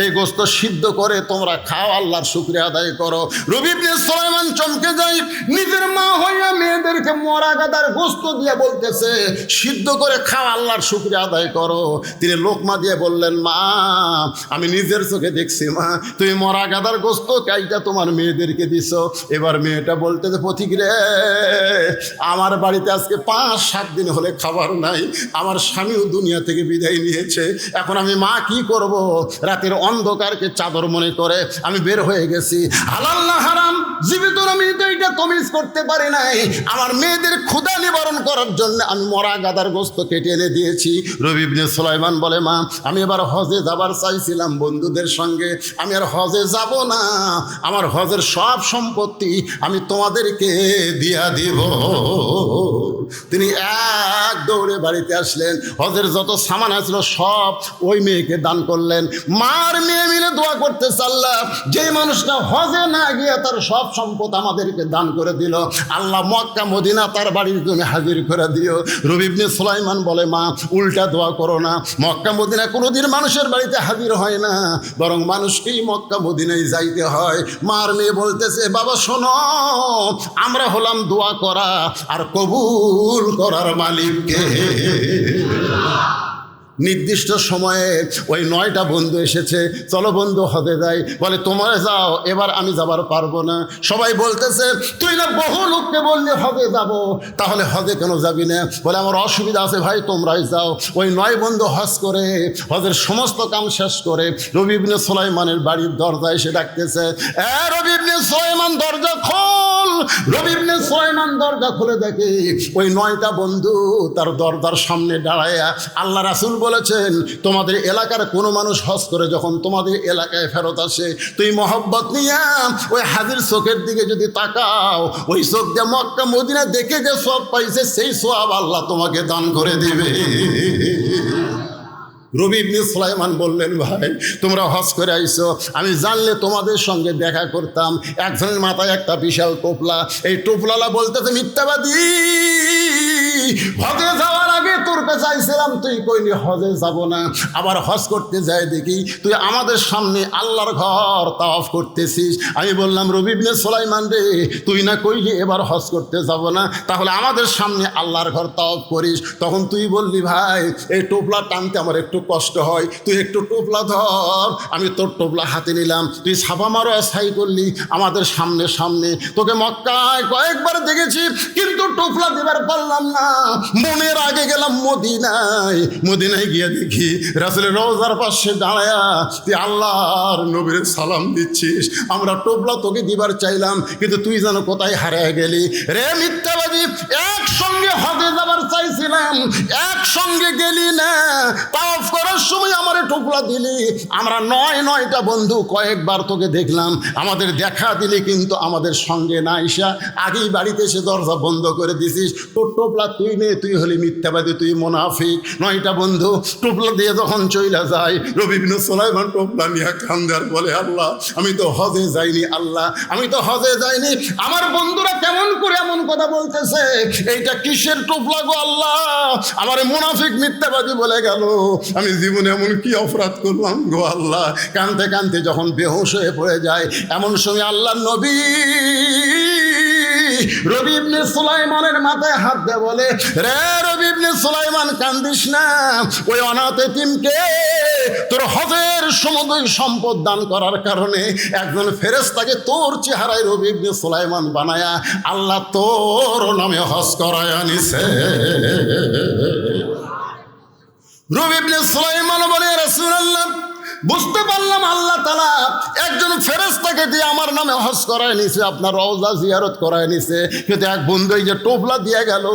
এই গোস্ত সিদ্ধ করে তোমরা খাও, আল্লাহর শুকরিয়া আদায় করো। রবি ইবনে সুলাইমান চমকে যায়, নিজের মা হইয়া মেয়েদেরকে মরা গাদার গোস্ত দিয়ে বলতেছে সিদ্ধ করে খাও, আল্লাহর শুকরিয়া আদায় করো। তিনি লোকমা দিয়ে বললেন, মা আমি নিজের চোখে দেখছি, মা তুমি মরা গাদার গোস্ত কাইটা তোমার মেয়েদেরকে দিছো। এবার মেয়েটা বলতেছে, পথিক রে, আমার বাড়িতে আজকে 5-7 দিন হলে খাবার নাই, আমার স্বামীও দুনিয়া থেকে বিদায় নিয়েছে, এখন আমি মা কি করব? রাতের অন্ধকারকে চাদর মনে করে আমি বের হয়ে গেছি। হালাল না হারাম জীবিত আমি তো এটা তমিজ করতে পারি নাই। আমার মেয়েদের ক্ষুধা নিবারণ করার জন্য আমি মরা গাদার গোস্ত কেটে এনে দিয়েছি। রবি ইবনে সুলাইমান বলে, মা আমি এবার হজে যাবার চাইছিলাম বন্ধুদের সঙ্গে, আমি আর হজে যাব না, আমার হজের সব সম্পত্তি আমি তোমাদেরকে দিয়া দিব। তিনি এক দৌড়ে বাড়িতে আসলেন, হজের যত সামান আসলো সব ওই মেয়েকে দান করলেন। মার মেয়ে মিলে দোয়া করতে চাল্লা, যে মানুষটা হজে না গিয়ে তার সব সম্পদ আমাদেরকে দান করে দিল, আল্লাহ মক্কা মদিনা তার বাড়ির জন্য হাজির করে দিও। রবি ইবনে সুলাইমান বলে, মা উল্টা দোয়া করো না, মক্কা মদিনা কোনোদিন মানুষের বাড়িতে হাজির হয় না, বরং মানুষকেই মক্কা মদিনায় যাইতে হয়। মার মেয়ে বলতেছে, বাবা শোনো, আমরা হলাম দোয়া করা আর কবুল করার মালিককে। নির্দিষ্ট সময়ে ওই 9টা বন্ধু এসেছে, চলো বন্ধু হজে যাই। বলে তোমরা যাও, এবার আমি যাবার পারবো না। সবাই বলতেছে তুই না বহু লোককে বললি হজে যাব, তাহলে হজে কেন যাবি না? বলে আমার অসুবিধা আছে ভাই, তোমরাই যাও। ওই 9 বন্ধু হজ করে হজের সমস্ত কাম শেষ করে রবি ইবনে সুলাইমানের বাড়ির দরজায় এসে ডাকতেছে, রবি ইবনে সুলাইমান দরজা খোল। রবি ইবনে সুলাইমান দরজা খুলে দেখে ওই 9টা বন্ধু তার দরজার সামনে দাঁড়ায়। আল্লাহ রাসূল বলেছেন তোমাদের এলাকার কোনো মানুষ হজ করে যখন তোমাদের এলাকায় ফেরত আসে, তুই মহব্বত নিয়ে ওই হাজির চোখের দিকে যদি তাকাও, ওই চোখ দিয়ে মক্কা মদিনা দেখে যে সব পাইছে সেই সওয়াব আল্লাহ তোমাকে দান করে দিবে। রবি ইবনে সুলাইমান বললেন ভাই তোমরা হজ করে আইছো, আমি জানলে তোমাদের সঙ্গে দেখা করতাম। একজনের মাথায় একটা বিশাল টোপলা, এই টোপলালা বলতেছে মিথ্যাবাদী, হজে যাওয়ার আগে তোর কাছে চাইছিলাম তুই কইলি হজে যাব না, আবার হজ করতে যাই দেখি তুই আমাদের সামনে আল্লাহর ঘর তাওয়াফ করতেছিস। আমি বললাম রবি ইবনে সুলাইমান রে, তুই না কইলি এবার হজ করতে যাব না, তাহলে আমাদের সামনে আল্লাহর ঘর তাওয়াফ করিস। তখন তুই বললি ভাই এই টোপলা টানতে আমার একটু কষ্ট হয়, তুই একটু টোপলা ধর। আমি তোর টোপলা হাতে নিলাম, তুই ছাপা মারো ছাই করলি আমাদের সামনে সামনে। তোকে মক্কায় কয়েকবার দেখেছি কিন্তু টোপলা দিবার পারলাম না। মনের আগে গেলাম মদিনায়, মদিনায় গিয়ে দেখি রাসূলের রওজার পাশে দাঁড়ায়া তুই আল্লাহর নবীর সালাম দিচ্ছিস। আমরা টোপলা তোকে দিবার চাইলাম কিন্তু তুই যেন কোথায় হারিয়ে গেলি রে মিথ্যাবাদী। একসঙ্গে হজে যাবার চাইছিলাম, একসঙ্গে গেলি না, তাওয়াফ করার সময় আমার টোপলা দিলি। আমরা 9টা বন্ধু কয়েকবার তোকে দেখলাম, আমাদের দেখা দিলি কিন্তু আমাদের সঙ্গে না আইসা আগেই বাড়িতে এসে দরজা বন্ধ করে দিছিস। তোর টোপলা তুই নে, তুই হলি মিথ্যাবাদী, তুই মুনাফিক। 9টা বন্ধু টোপলা দিয়ে যখন চইলা যায়, রবি ইবনে সুলাইমান টোপলা নিয়ে কান্দার বলে আল্লাহ আমি তো হজে যাইনি, আল্লাহ আমি তো হজে যাইনি। আমার বন্ধুরা কেমন করে এমন কথা বলতেছে, এইটা কিসের টোপলা গো আল্লাহ? আমার মুনাফিক মিথ্যাবাদী বলে গেল। আমি জীবনে এমন কি অপরাধ করলাম গো আল্লাহ? কানতে কানতে যখন বেহুশ হয়ে পড়ে যায়, এমন সময় আল্লাহর নবী রবি ইবনে সুলাইমানের মাথায় হাত দিয়ে বলে রে রবি ইবনে সুলাইমান কান্দিস না, ওই অনাথ এতিমকে তোর হজের সমুদয় সম্পদ দান করার কারণে একজন ফেরেশতাকে তোর চেহারায় রবি ইবনে সুলাইমান বানায়া আল্লাহ তোর নামে হজ করায় আনিছে। রবি ইবনে সুলাইমান বলে রাসূলুল্লাহ বুঝতে পারলাম আল্লাহ তাআলা একজন ফেরেশতাকে দিয়ে আমার নামে হজ করায় নিছে, আপনার রওজা জিয়ারত করায় নিছে, কিন্তু এক বন্ধু এই যে টোপলা দিয়ে গেল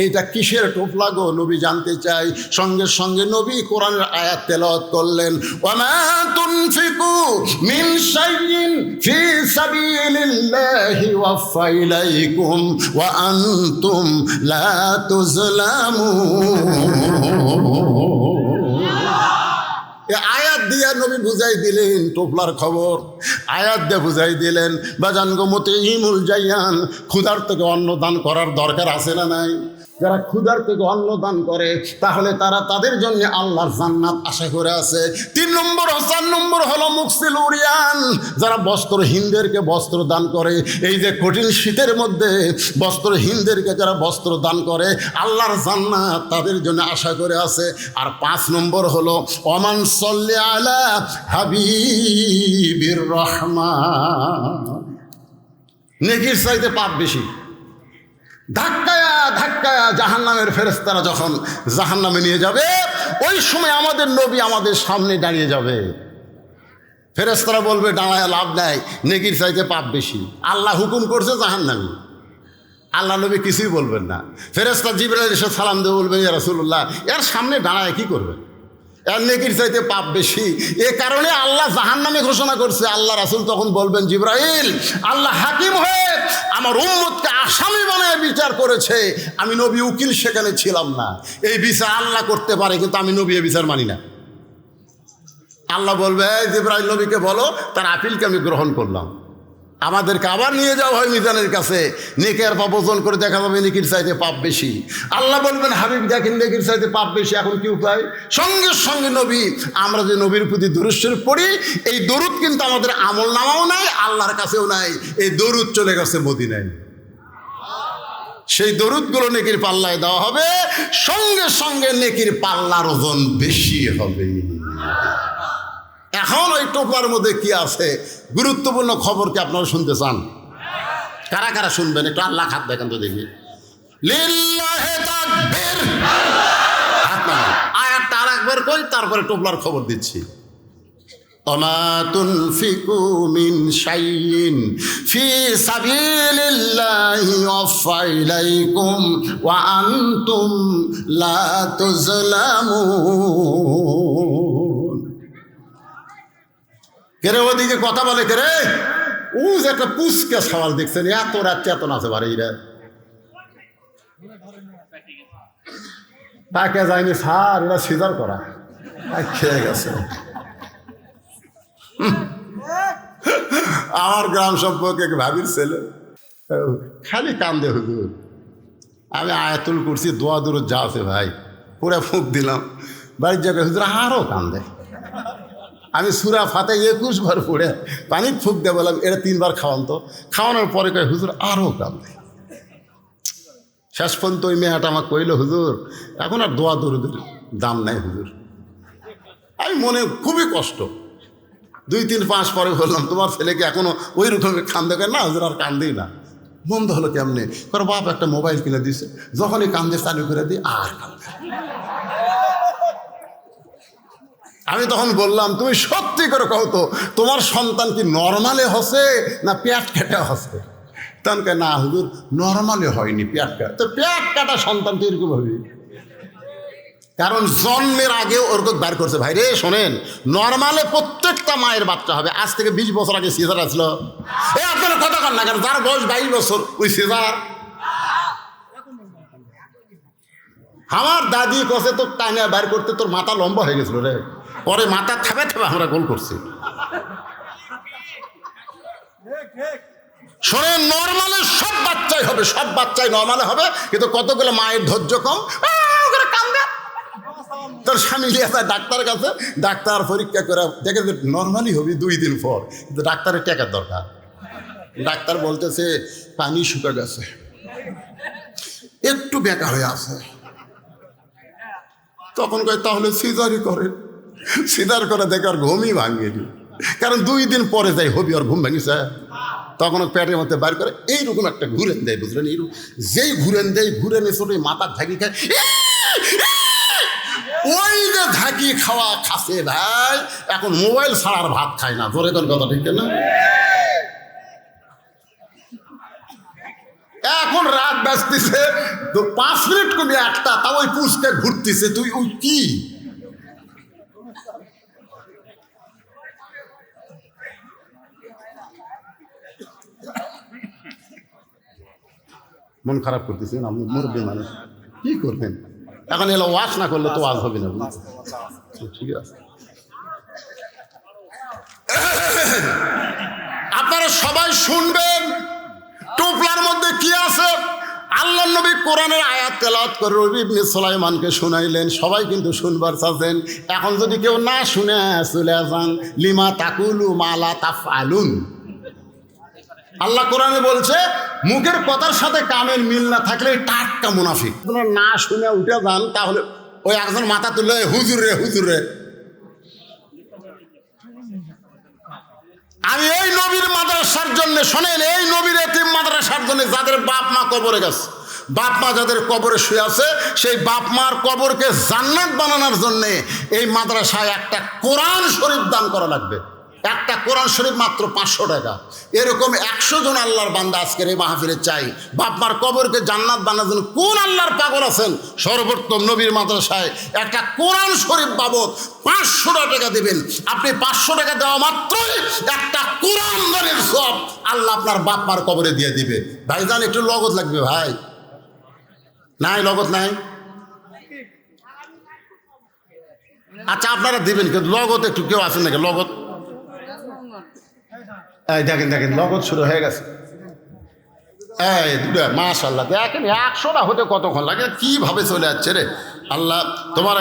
এইটা কিসের টোপলা গো? নবী জানতে চাই। সঙ্গে সঙ্গে নবী কোরআনের আয়াত তেলাওয়াত করলেন, ওয়ামা তুনফিকু মিন শাইইন ফি সাবিলিল্লাহি ওয়াফা ইলাইকুম ওয়া আনতুম লা তুজলামুন। আয়াত দিয়া নবী বুঝাই দিলেন টোপলার খবর, আয়াত দিয়ে বুঝাই দিলেন বাজান গো মুতিঈমুল জাইয়ান, ক্ষুধার থেকে অন্ন দান করার দরকার আছে না নাই? যারা ক্ষুধার থেকে অন্ন দান করে তাহলে তারা তাদের জন্য আল্লাহর জান্নাত আশা করে আছে। 3 নম্বর 4 নম্বর হলো মুকসিল উরিয়ান, যারা বস্ত্রহীনদেরকে বস্ত্র দান করে। এই যে কঠিন শীতের মধ্যে বস্ত্রহীনদেরকে যারা বস্ত্র দান করে আল্লাহর জান্নাত তাদের জন্য আশা করে আছে। আর 5 নম্বর হলো ওমান সাল্লি আলা হাবিবির রহমান, নেকির চাইতে পাপ বেশি। ধাক্কায়া ধাক্কায়া জাহান্নামের ফেরেশতারা যখন জাহান্নামে নিয়ে যাবে, ওই সময় আমাদের নবী আমাদের সামনে দাঁড়িয়ে যাবে। ফেরেশতারা বলবে দাঁড়ায় লাভ নাই, নেকির চাইতে পাপ বেশি, আল্লাহ হুকুম করছে জাহান্নামী। আল্লাহ নবী কিছুই বলবেন না। ফেরেশতা জিবরাইল এসে সালাম দিয়ে বলবেন ইয়া রাসূলুল্লাহ, এর সামনে দাঁড়ায় কি করবেন? এর নেকির চাইতে পাপ বেশি। এ কারণে আল্লাহ জাহান্নামে ঘোষণা করছে। আল্লাহ রাসূল তখন বলবেন জিবরাইল, আল্লাহ হাকিম হয়ে আমার উম্মতকে আসামি বানায় বিচার করেছে, আমি নবী উকিল সেখানে ছিলাম না। এই বিচার আল্লাহ করতে পারে কিন্তু আমি নবী এই বিচার মানি না। আল্লাহ বলবে জিবরাইল নবীকে বলো তার আপিলকে আমি গ্রহণ করলাম। আমাদেরকে আবার নিয়ে যাওয়া হয় মিজানের কাছে, নেকের পাপ ওজন করে দেখা যাবে নেকির চাইতে পাপ বেশি। আল্লাহ বলবেন হাবিব দেখেন নেকির চাইতে পাপ বেশি, এখন কি উপায়? সঙ্গে সঙ্গে নবী, আমরা যে নবীর প্রতি দরুদ শরীফ পড়ি, এই দরুদ কিন্তু আমাদের আমল নামাও নাই, আল্লাহর কাছেও নাই। এই দরুদ চলে গেছে মদিনায়। সেই দরুদগুলো নেকির পাল্লায় দেওয়া হবে, সঙ্গে সঙ্গে নেকির পাল্লার ওজন বেশি হবে। এখন ওই টোপলার মধ্যে কি আছে গুরুত্বপূর্ণ খবর কি আপনারা শুনতে চান? কারা কারা শুনবেন একটু আল্লাহ হাত দেখেন তো দেখি। লিল্লাহে তাকবীর। হাত নামান। আয়াতটা আরেকবার কই, তারপরে টোপলার খবর দিচ্ছি। ওমা তুনফিকু মিন শাইইন ফি সাবিলিল্লাহি ওয়াফা ইলাইকুম ওয়া আনতুম লা তুজলামুন। কেরে ওদিকে কথা বলে কেরে? ও যে একটা পুচকে সওয়াল দেখছেন, এত রাত চেতন আছে বারে এরা তাকে যায়নি স্যার, এরা সিজার করা খেয়ে গেছে। আমার গ্রাম সম্পর্কে ভাবির ছেলে খালি কান্দে, হুজুর আমি আয়াতুল কুরসি দোয়া দূর যা আছে ভাই পুরা ফুঁক দিলাম, বাড়ির জায়গায় হুজুর আরও কান্দে। আমি সূরা ফাতে 21 বার পড়ে পানি ফুঁক দিয়ে বললাম এটা 3 বার খাওয়ান তো, খাওয়ানোর পরে কয় হুজুর আরও কান্দে। শেষ পর্যন্ত ওই মেয়েটা আমাকে কইল হুজুর এখন আর দোয়া দরুদের দাম নাই হুজুর। আমি মনে খুবই কষ্ট, 2, 3, 5 পরে বললাম তোমার ছেলেকে এখনো ওই রকমের কান্দে? না হুজুর আর কান্দেই না। বন্ধ হলো কেমনে? কারো বাপ একটা মোবাইল কিনে দিছে, যখনই কান্দে চালু করে দিই আর কান্দে। আমি তখন বললাম তুমি সত্যি করে কও তো তোমার সন্তান কি নর্মালে হসে না পেট কাটা হসে? তখন কে না হুজুর নর্মালে হয়নি, পেট কাটা। তো পেট কাটা সন্তান তো এরকম হবে, কারণ জন্মের আগেও ওরকম বার করছে। ভাই রে শোনেন, নর্মালে প্রত্যেকটা মায়ের বাচ্চা হবে। আজ থেকে 20 বছর আগে সিজার আসলো। আপনারা কথা কন না কেন? যার বয়স 22 বছর ওই সিজার। আমার দাদি কষে তো টাইনে বার করতে তোর মাথা লম্বা হয়ে গেছিল রে, পরে মাথা থাবে থাবে আমরা গোল করছি। শোনেন, নর্মালে সব বাচ্চাই হবে, সব বাচ্চাই নর্মালে হবে, কিন্তু কতগুলো মায়ের ধৈর্য কম, কান্দে। তোর স্বামী নিয়ে যায় ডাক্তারের কাছে, ডাক্তার পরীক্ষা করে দেখে যে নর্মালি হবি 2 দিন পর, কিন্তু ডাক্তারের টাকার দরকার। ডাক্তার বলতেছে পানি শুকা গেছে, একটু বেঁকা হয়ে আছে। তখন কয় তাহলে সিজারই করেন। সিজার করে দেখে আর ঘুমই ভাঙেনি, কারণ 2 দিন পরে যাই হবি আর ঘুম ভাঙিছে। তখন পেটের মধ্যে বার করে এইরকম একটা ঘুরেন দেয়, বুঝলেন? এইরকম যেই ঘুরেন দেয়, ঘুরেনে ছোট মাথার ঝাঁকি খায়, ওই যে ঝাঁকি খাওয়া খাসে ভাই এখন মোবাইল ছাড়ার ভাত খায় না। ধরে কোন কথা ঠিক না? এখন রাত বাজতেছে তো 5 মিনিট কমে 1টা, তা ওই পুষকে ঘুরতেছে। তুই ওই কি মন খারাপ করতেছেন? আপনি মুরব্বী মানুষ, কি করবেন? এখন এলো ওয়াশ না করলে তো ওয়াজ হবে না। ঠিক আছে, আপনারা সবাই শুনবেন টোপলার মধ্যে কি আছে। আল্লাহ নবী কোরআনের আয়াত তেলাওয়াত করে রবি ইবনে সুলাইমানকে শুনাইলেন। সবাই কিন্তু শুনবার চাচ্ছেন। এখন যদি কেউ না শুনে চলে যান, লিমা তাকুলু মালা তাফআলুন। আল্লাহ কোরআনে বলছে মুখের কথার সাথে কামের মিল না থাকলে টাটকা মুনাফিক। আপনারা না শুনে উঠে যান, তাহলে ওই একজন মাথা তুলে হুজুর রে হুজুর রে। আমি এই নবীর মাদ্রাসার জন্য, শোনেন, এই নবীর এতিম মাদ্রাসার জন্য যাদের বাপ মা কবরে গেছে, বাপ মা যাদের কবরে শুয়ে আছে, সেই বাপ মার কবরকে জান্নাত বানানোর জন্যে এই মাদ্রাসায় একটা কোরআন শরীফ দান করা লাগবে। একটা কোরআন শরীফ মাত্র 500 টাকা। এরকম 100 জন আল্লাহর বান্দা আজকের এই মাহফিলে চাই। বাপমার কবরকে জান্নাত বানানোর জন্য কোন আল্লাহর পাগল আছেন? সর্বোত্তম নবীর মাদ্রাসায় একটা কোরআন শরীফ বাবদ 500 টাকা দেবেন। আপনি 500 টাকা দেওয়া মাত্রই একটা কোরআন দানের সব আল্লাহ আপনার বাপমার কবরে দিয়ে দিবে। ভাইজান একটু লগত লাগবে ভাই। নাই লগত নাই? আচ্ছা আপনারা দিবেন, কিন্তু লগত একটু কেউ আছেন নাকি? লগত এই দেখেন দেখেন লগত শুরু হয়ে গেছে। এই দুটো মাশাআল্লাহ, দেখেন 100টা হতে কতক্ষণ লাগে, কিভাবে চলে যাচ্ছে রে। আল্লাহ তোমার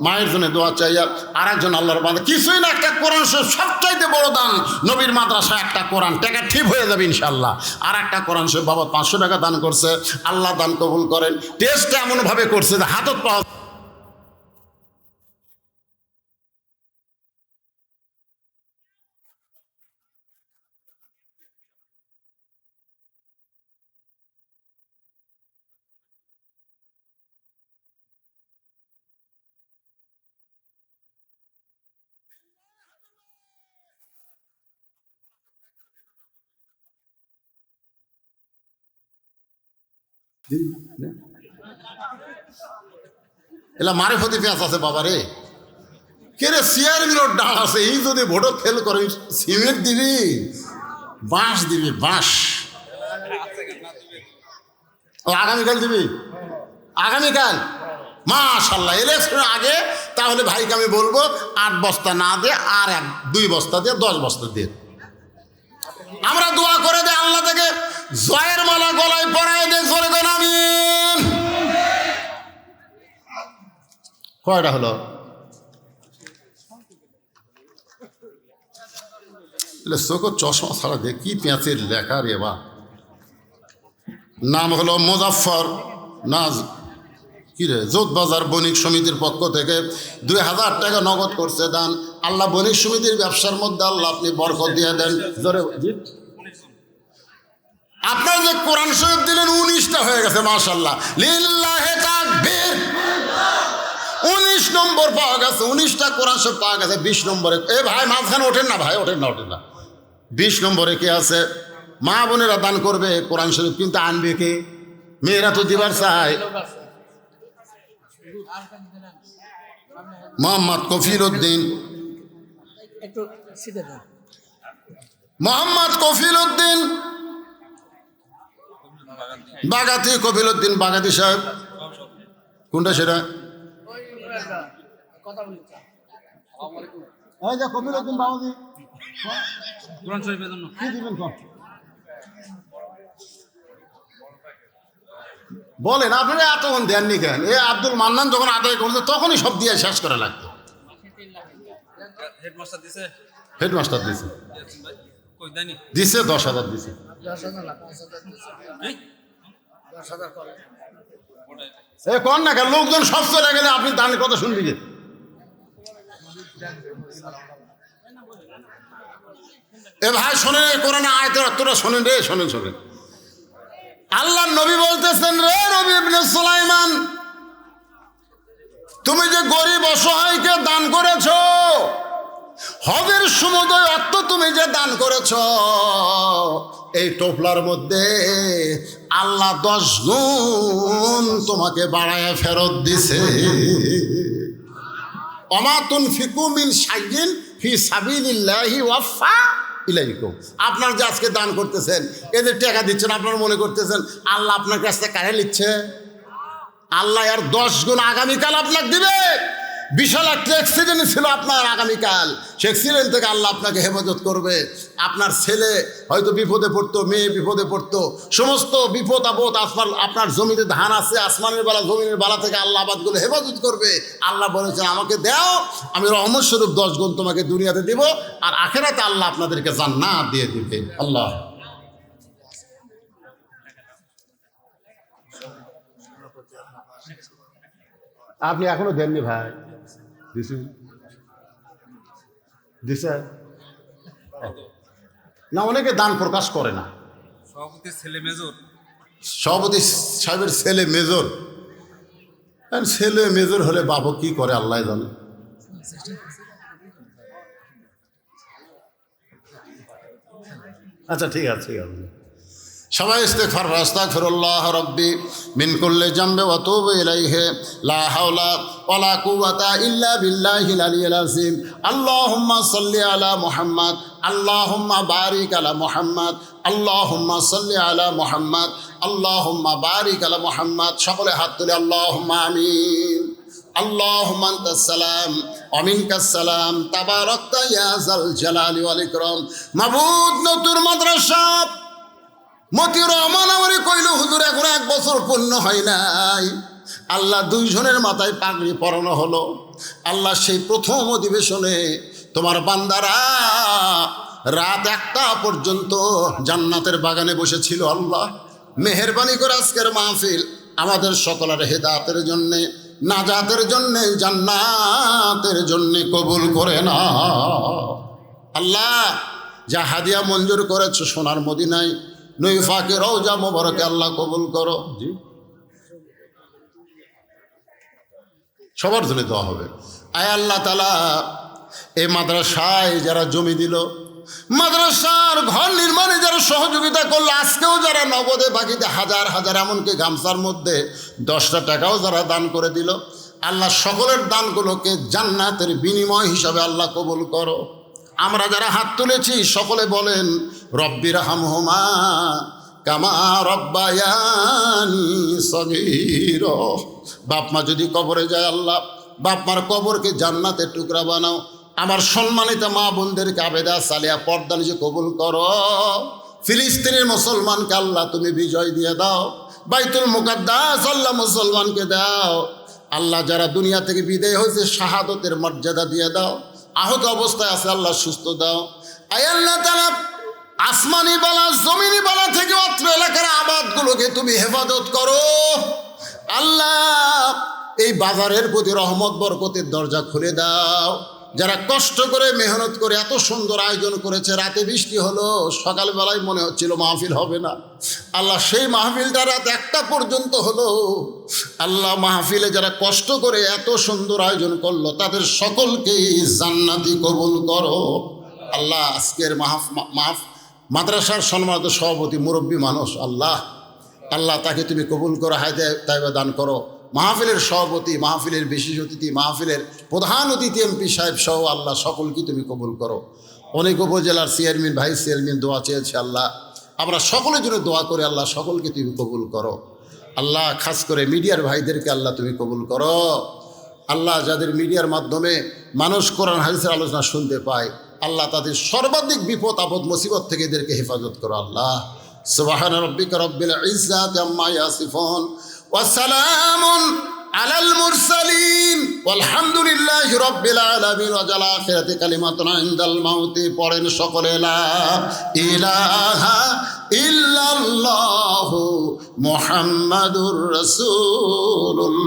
মায়ের জন্য দোয়া চাইয়া আর একজন আল্লাহর বান্দা কিছুই না, একটা কোরআন শরীফ সবচাইতে বড় দান। নবীর মাদ্রাসা একটা কোরআন, টাকা ঠিক হয়ে যাবে ইনশাল্লাহ। আর একটা কোরআন শরীফ বাবা 500 টাকা দান করছে, আল্লাহ দান কবুল করেন। টেস্টটা এমনভাবে করছে যে হাতত পাওয়া এলা মারে ফতি পেঁয়াজ আছে বাবা রে। কে রে সিয়ার মিলোর ডাল আছে, এই যদি ভোটও ফেল করে সিমেন্ট দিবি, বাঁশ দিবি, বাঁশ। ও আগামীকাল দিবি, আগামীকাল মাশাল্লাহ ইলেকশনের আগে। তাহলে ভাইকে আমি বলবো 8 বস্তা না দিয়ে আর 2 বস্তা দিয়ে 10 বস্তা দিয়ে আমরা দোয়া করে দে, আল্লাহ থেকে জয়ের মালা গলায় পরায় দে। জোরে কোন আমিন। কয়টা হলো? চোখ চশমা ছাড়া দে, কি পেঁচের লেখা রে বা। নাম হলো মুজাফফর নাজ, কি রে, যোধবাজার বণিক সমিতির পক্ষ থেকে 2000 টাকা নগদ করছে দান। আল্লাহ বণিক সমিতির ব্যবসার মধ্যে আল্লাহ আপনি বরকত দিয়ে দেন। জোরে আপনার যে কোরআন শরীফ দিলেন 19টা হয়ে গেছে মাশাআল্লাহ, লিল্লাহে তাকবীর। 19 নম্বর পাওয়া গেছে, 19টা কোরআন শরীফ পাওয়া গেছে। 20 নম্বরে এ ভাই মাঝখানে ওঠেন না ভাই, ওঠেন না, ওঠেন না। 20 নম্বরে কে আছে? মা বোনেরা দান করবে কোরআন শরীফ, কিন্তু আনবে কে? মেয়েরা তো দিবার চায়। মোহাম্মদ কফিল উদ্দিন, মোহাম্মদ কফিল উদ্দিন বাগাতি, কফিল উদ্দিন বাগাতি সাহেব। কোনটা সেটা? কফিল উদ্দিন বাগাতি কোরআন শরীফের জন্য কি দিবেন বলেন? আপনারা এতক্ষণ দেননি কেন? এ আব্দুল মান্নান যখন আদায় করছে তখনই সব দিয়ে শেষ করা লাগতো। হেডমাস্টার দিছে, হেডমাস্টার দিছে, কই দেয়নি? দিছে 10,000 দিছে। এ কোন না কেন, লোকজন সব চলে গেলে আপনি দানের কথা শুনবি যে? এ ভাই শোনেন, কোরআন আয়াতের অর্থটা শোনেন রে, শোনেন শোনেন। আল্লাহ নবী বলতেছেন, রে নবী ইবনে সুলাইমান, তুমি যে গরিব অসহায়কে দান করেছ, হজের সমুদয় অর্থ তুমি যে দান করেছ, এই টোপলার মধ্যে আল্লাহ 10 গুণ তোমাকে বাড়ায় ফেরত দিছে। ওমা তুনফিকু মিন শাইইন ফি সাবিলিল্লাহি ওয়াফা ইলাইকুম। আপনার যে আজকে দান করতেছেন, এদের টাকা দিচ্ছেন, আপনারা মনে করতেছেন আল্লাহ আপনার কাছ থেকে কারে নিচ্ছে? আল্লাহ আর 10 গুণ আগামীকাল আপনাকে দিবে। বিশাল একটা অ্যাক্সিডেন্ট ছিল আপনার আগামীকাল, সে অ্যাক্সিডেন্ট থেকে আল্লাহ আপনাকে হেফাজত করবে। আপনার ছেলে হয়তো বিপদে পড়তো, মেয়ে বিপদে পড়তো, সমস্ত বিপদ আপদ আপনার জমিতে ধান আছে, আসমানের বেলা জমিনের বেলা থেকে আল্লাহ আবাদগুলো হেফাজত করবে। আল্লাহ বলেছেন আমাকে দাও, আমি রহমত স্বরূপ 10 গুণ তোমাকে দুনিয়াতে দিব, আর আখেরাতে আল্লাহ আপনাদেরকে জান্নাত দিয়ে দিবে। আল্লাহ আপনি এখনো দেননি ভাই? দিছে না, অনেকে দান প্রকাশ করে না। সভাপতির ছেলে মেজর, সভাপতি সাহেবের ছেলে মেজর। ছেলে মেজর হলে বাবা কি করে আল্লাহ জানে। আচ্ছা ঠিক আছে, ঠিক আছে। সবাই ইস্তেগফার, আস্তাগফিরুল্লাহ রাব্বি মিন কুল্লি জামবি ওয়া তুবু ইলাইহি লা হাওলা ওয়ালা কুওয়াতা ইল্লা বিল্লাহিল আলিয়্যিল আযীম। আল্লাহুম্মা সাল্লি আলা মুহাম্মাদ, আল্লাহুম্মা বারিক আলা মুহাম্মাদ, আল্লাহুম্মা সাল্লি আলা মুহাম্মাদ, আল্লাহুম্মা বারিক আলা মুহাম্মাদ। সকলে হাত তুলে আল্লাহুম্মা আমিন। আল্লাহুম্মা আনতাস সালাম ওয়া মিনকাস সালাম, তাবারাকতা ইয়া যাল জালালি ওয়াল ইকরাম। মাবুদ নতুন মাদ্রাসা মতিউর রহমান আমারে কইল, হুজুর এখন 1 বছর পূর্ণ হয় নাই, আল্লাহ দুইজনের মাথায় পাগড়ি পরানো হলো। আল্লাহ সেই প্রথম অধিবেশনে তোমার বান্দারা রাত 1টা পর্যন্ত জান্নাতের বাগানে বসেছিল। আল্লাহ মেহেরবানি করে আজকের মাহফিল আমাদের সকলের হেদায়েতের জন্যে, নাজাতের জন্যে, জান্নাতের জন্যে কবুল করে না। আল্লাহ যা হাদিয়া মঞ্জুর করেছো সোনার মদিনায় নূর ফাকে রওজা মোবারকে আল্লাহ কবুল করো। জি, সবার জন্য দোয়া হবে। আয় আল্লাহ তাআলা এই মাদ্রাসায় যারা জমি দিল, মাদ্রাসার ঘর নির্মাণে যারা সহযোগিতা করলো, আজকেও যারা নগদে বাকিতে হাজার হাজার এমনকি গামছার মধ্যে 10টা টাকাও যারা দান করে দিল, আল্লাহ সকলের দানগুলোকে জান্নাতের বিনিময় হিসাবে আল্লাহ কবুল করো। আমরা যারা হাত তুলেছি সকলে বলেন রব্বির হামহুমা কামা রব্বায়ানি সগীরা। বাপ মা যদি কবরে যায় আল্লাহ বাপ মার কবরকে জান্নাতের টুকরা বানাও। আমার সম্মানিত মা বোনদেরকে আবেদা সালিয়া পর্দা নিচে কবুল করো। ফিলিস্তিনের মুসলমানকে আল্লাহ তুমি বিজয় দিয়ে দাও। বাইতুল মুকাদ্দাস আল্লাহ মুসলমানকে দাও। আল্লাহ যারা দুনিয়া থেকে বিদায় হয়েছে শাহাদতের মর্যাদা দিয়ে দাও। আহত অবস্থায় আছে আল্লাহ সুস্থ দাও। আয় আল্লাহ তাআলা আসমানি বালা জমিনি বালা থেকে অত্র এলাকার আবাদগুলোকে তুমি হেফাজত করো। আল্লাহ এই বাজারের প্রতি রহমত বরকতের দরজা খুলে দাও। যারা কষ্ট করে মেহনত করে এত সুন্দর আয়োজন করেছে, রাতে বৃষ্টি হলো, সকালবেলায় মনে হচ্ছিল মাহফিল হবে না। আল্লাহ সেই মাহফিলটা রাত 1টা পর্যন্ত হলো। আল্লাহ মাহফিলে যারা কষ্ট করে এত সুন্দর আয়োজন করলো তাদের সকলকেই জান্নাতি কবুল করো। আল্লাহ আজকের মাদ্রাসার সম্মানিত সভাপতি মুরব্বী মানুষ আল্লাহ আল্লাহ তাকে তুমি কবুল করো, হায়দায়ে তাইবা দান করো। মাহফিলের সভাপতি, মাহফিলের বিশেষ অতিথি, মাহফিলের প্রধান অতিথি এমপি সাহেব সহ আল্লাহ সকলকে তুমি কবুল করো। অনেক উপজেলার চেয়ারম্যান, ভাইস চেয়ারম্যান দোয়া চেয়েছে আল্লাহ, আমরা সকলের জন্য দোয়া করে আল্লাহ সকলকে তুমি কবুল করো। আল্লাহ খাস করে মিডিয়ার ভাইদেরকে আল্লাহ তুমি কবুল করো। আল্লাহ যাদের মিডিয়ার মাধ্যমে মানুষ কোরআন হাদিসের আলোচনা শুনতে পায়, আল্লাহ তাদের সর্বাধিক বিপদ আপদ মুসিবত থেকে এদেরকে হেফাজত করো। আল্লাহ সুবহান রাব্বিকা রব্বিল ইজ্জাতি আম্মা ইয়াসিফুন ওয়া সালামুন আলাল মুরসালিন ওয়ালহামদুলিল্লাহি রাব্বিল আলামিন। ওয়া জাল আখিরাতি কালিমাতুন ইনদাল মাউতি। পড়েন সকলে লা ইলাহা ইল্লাল্লাহু মুহাম্মাদুর রাসূলুল্লাহ।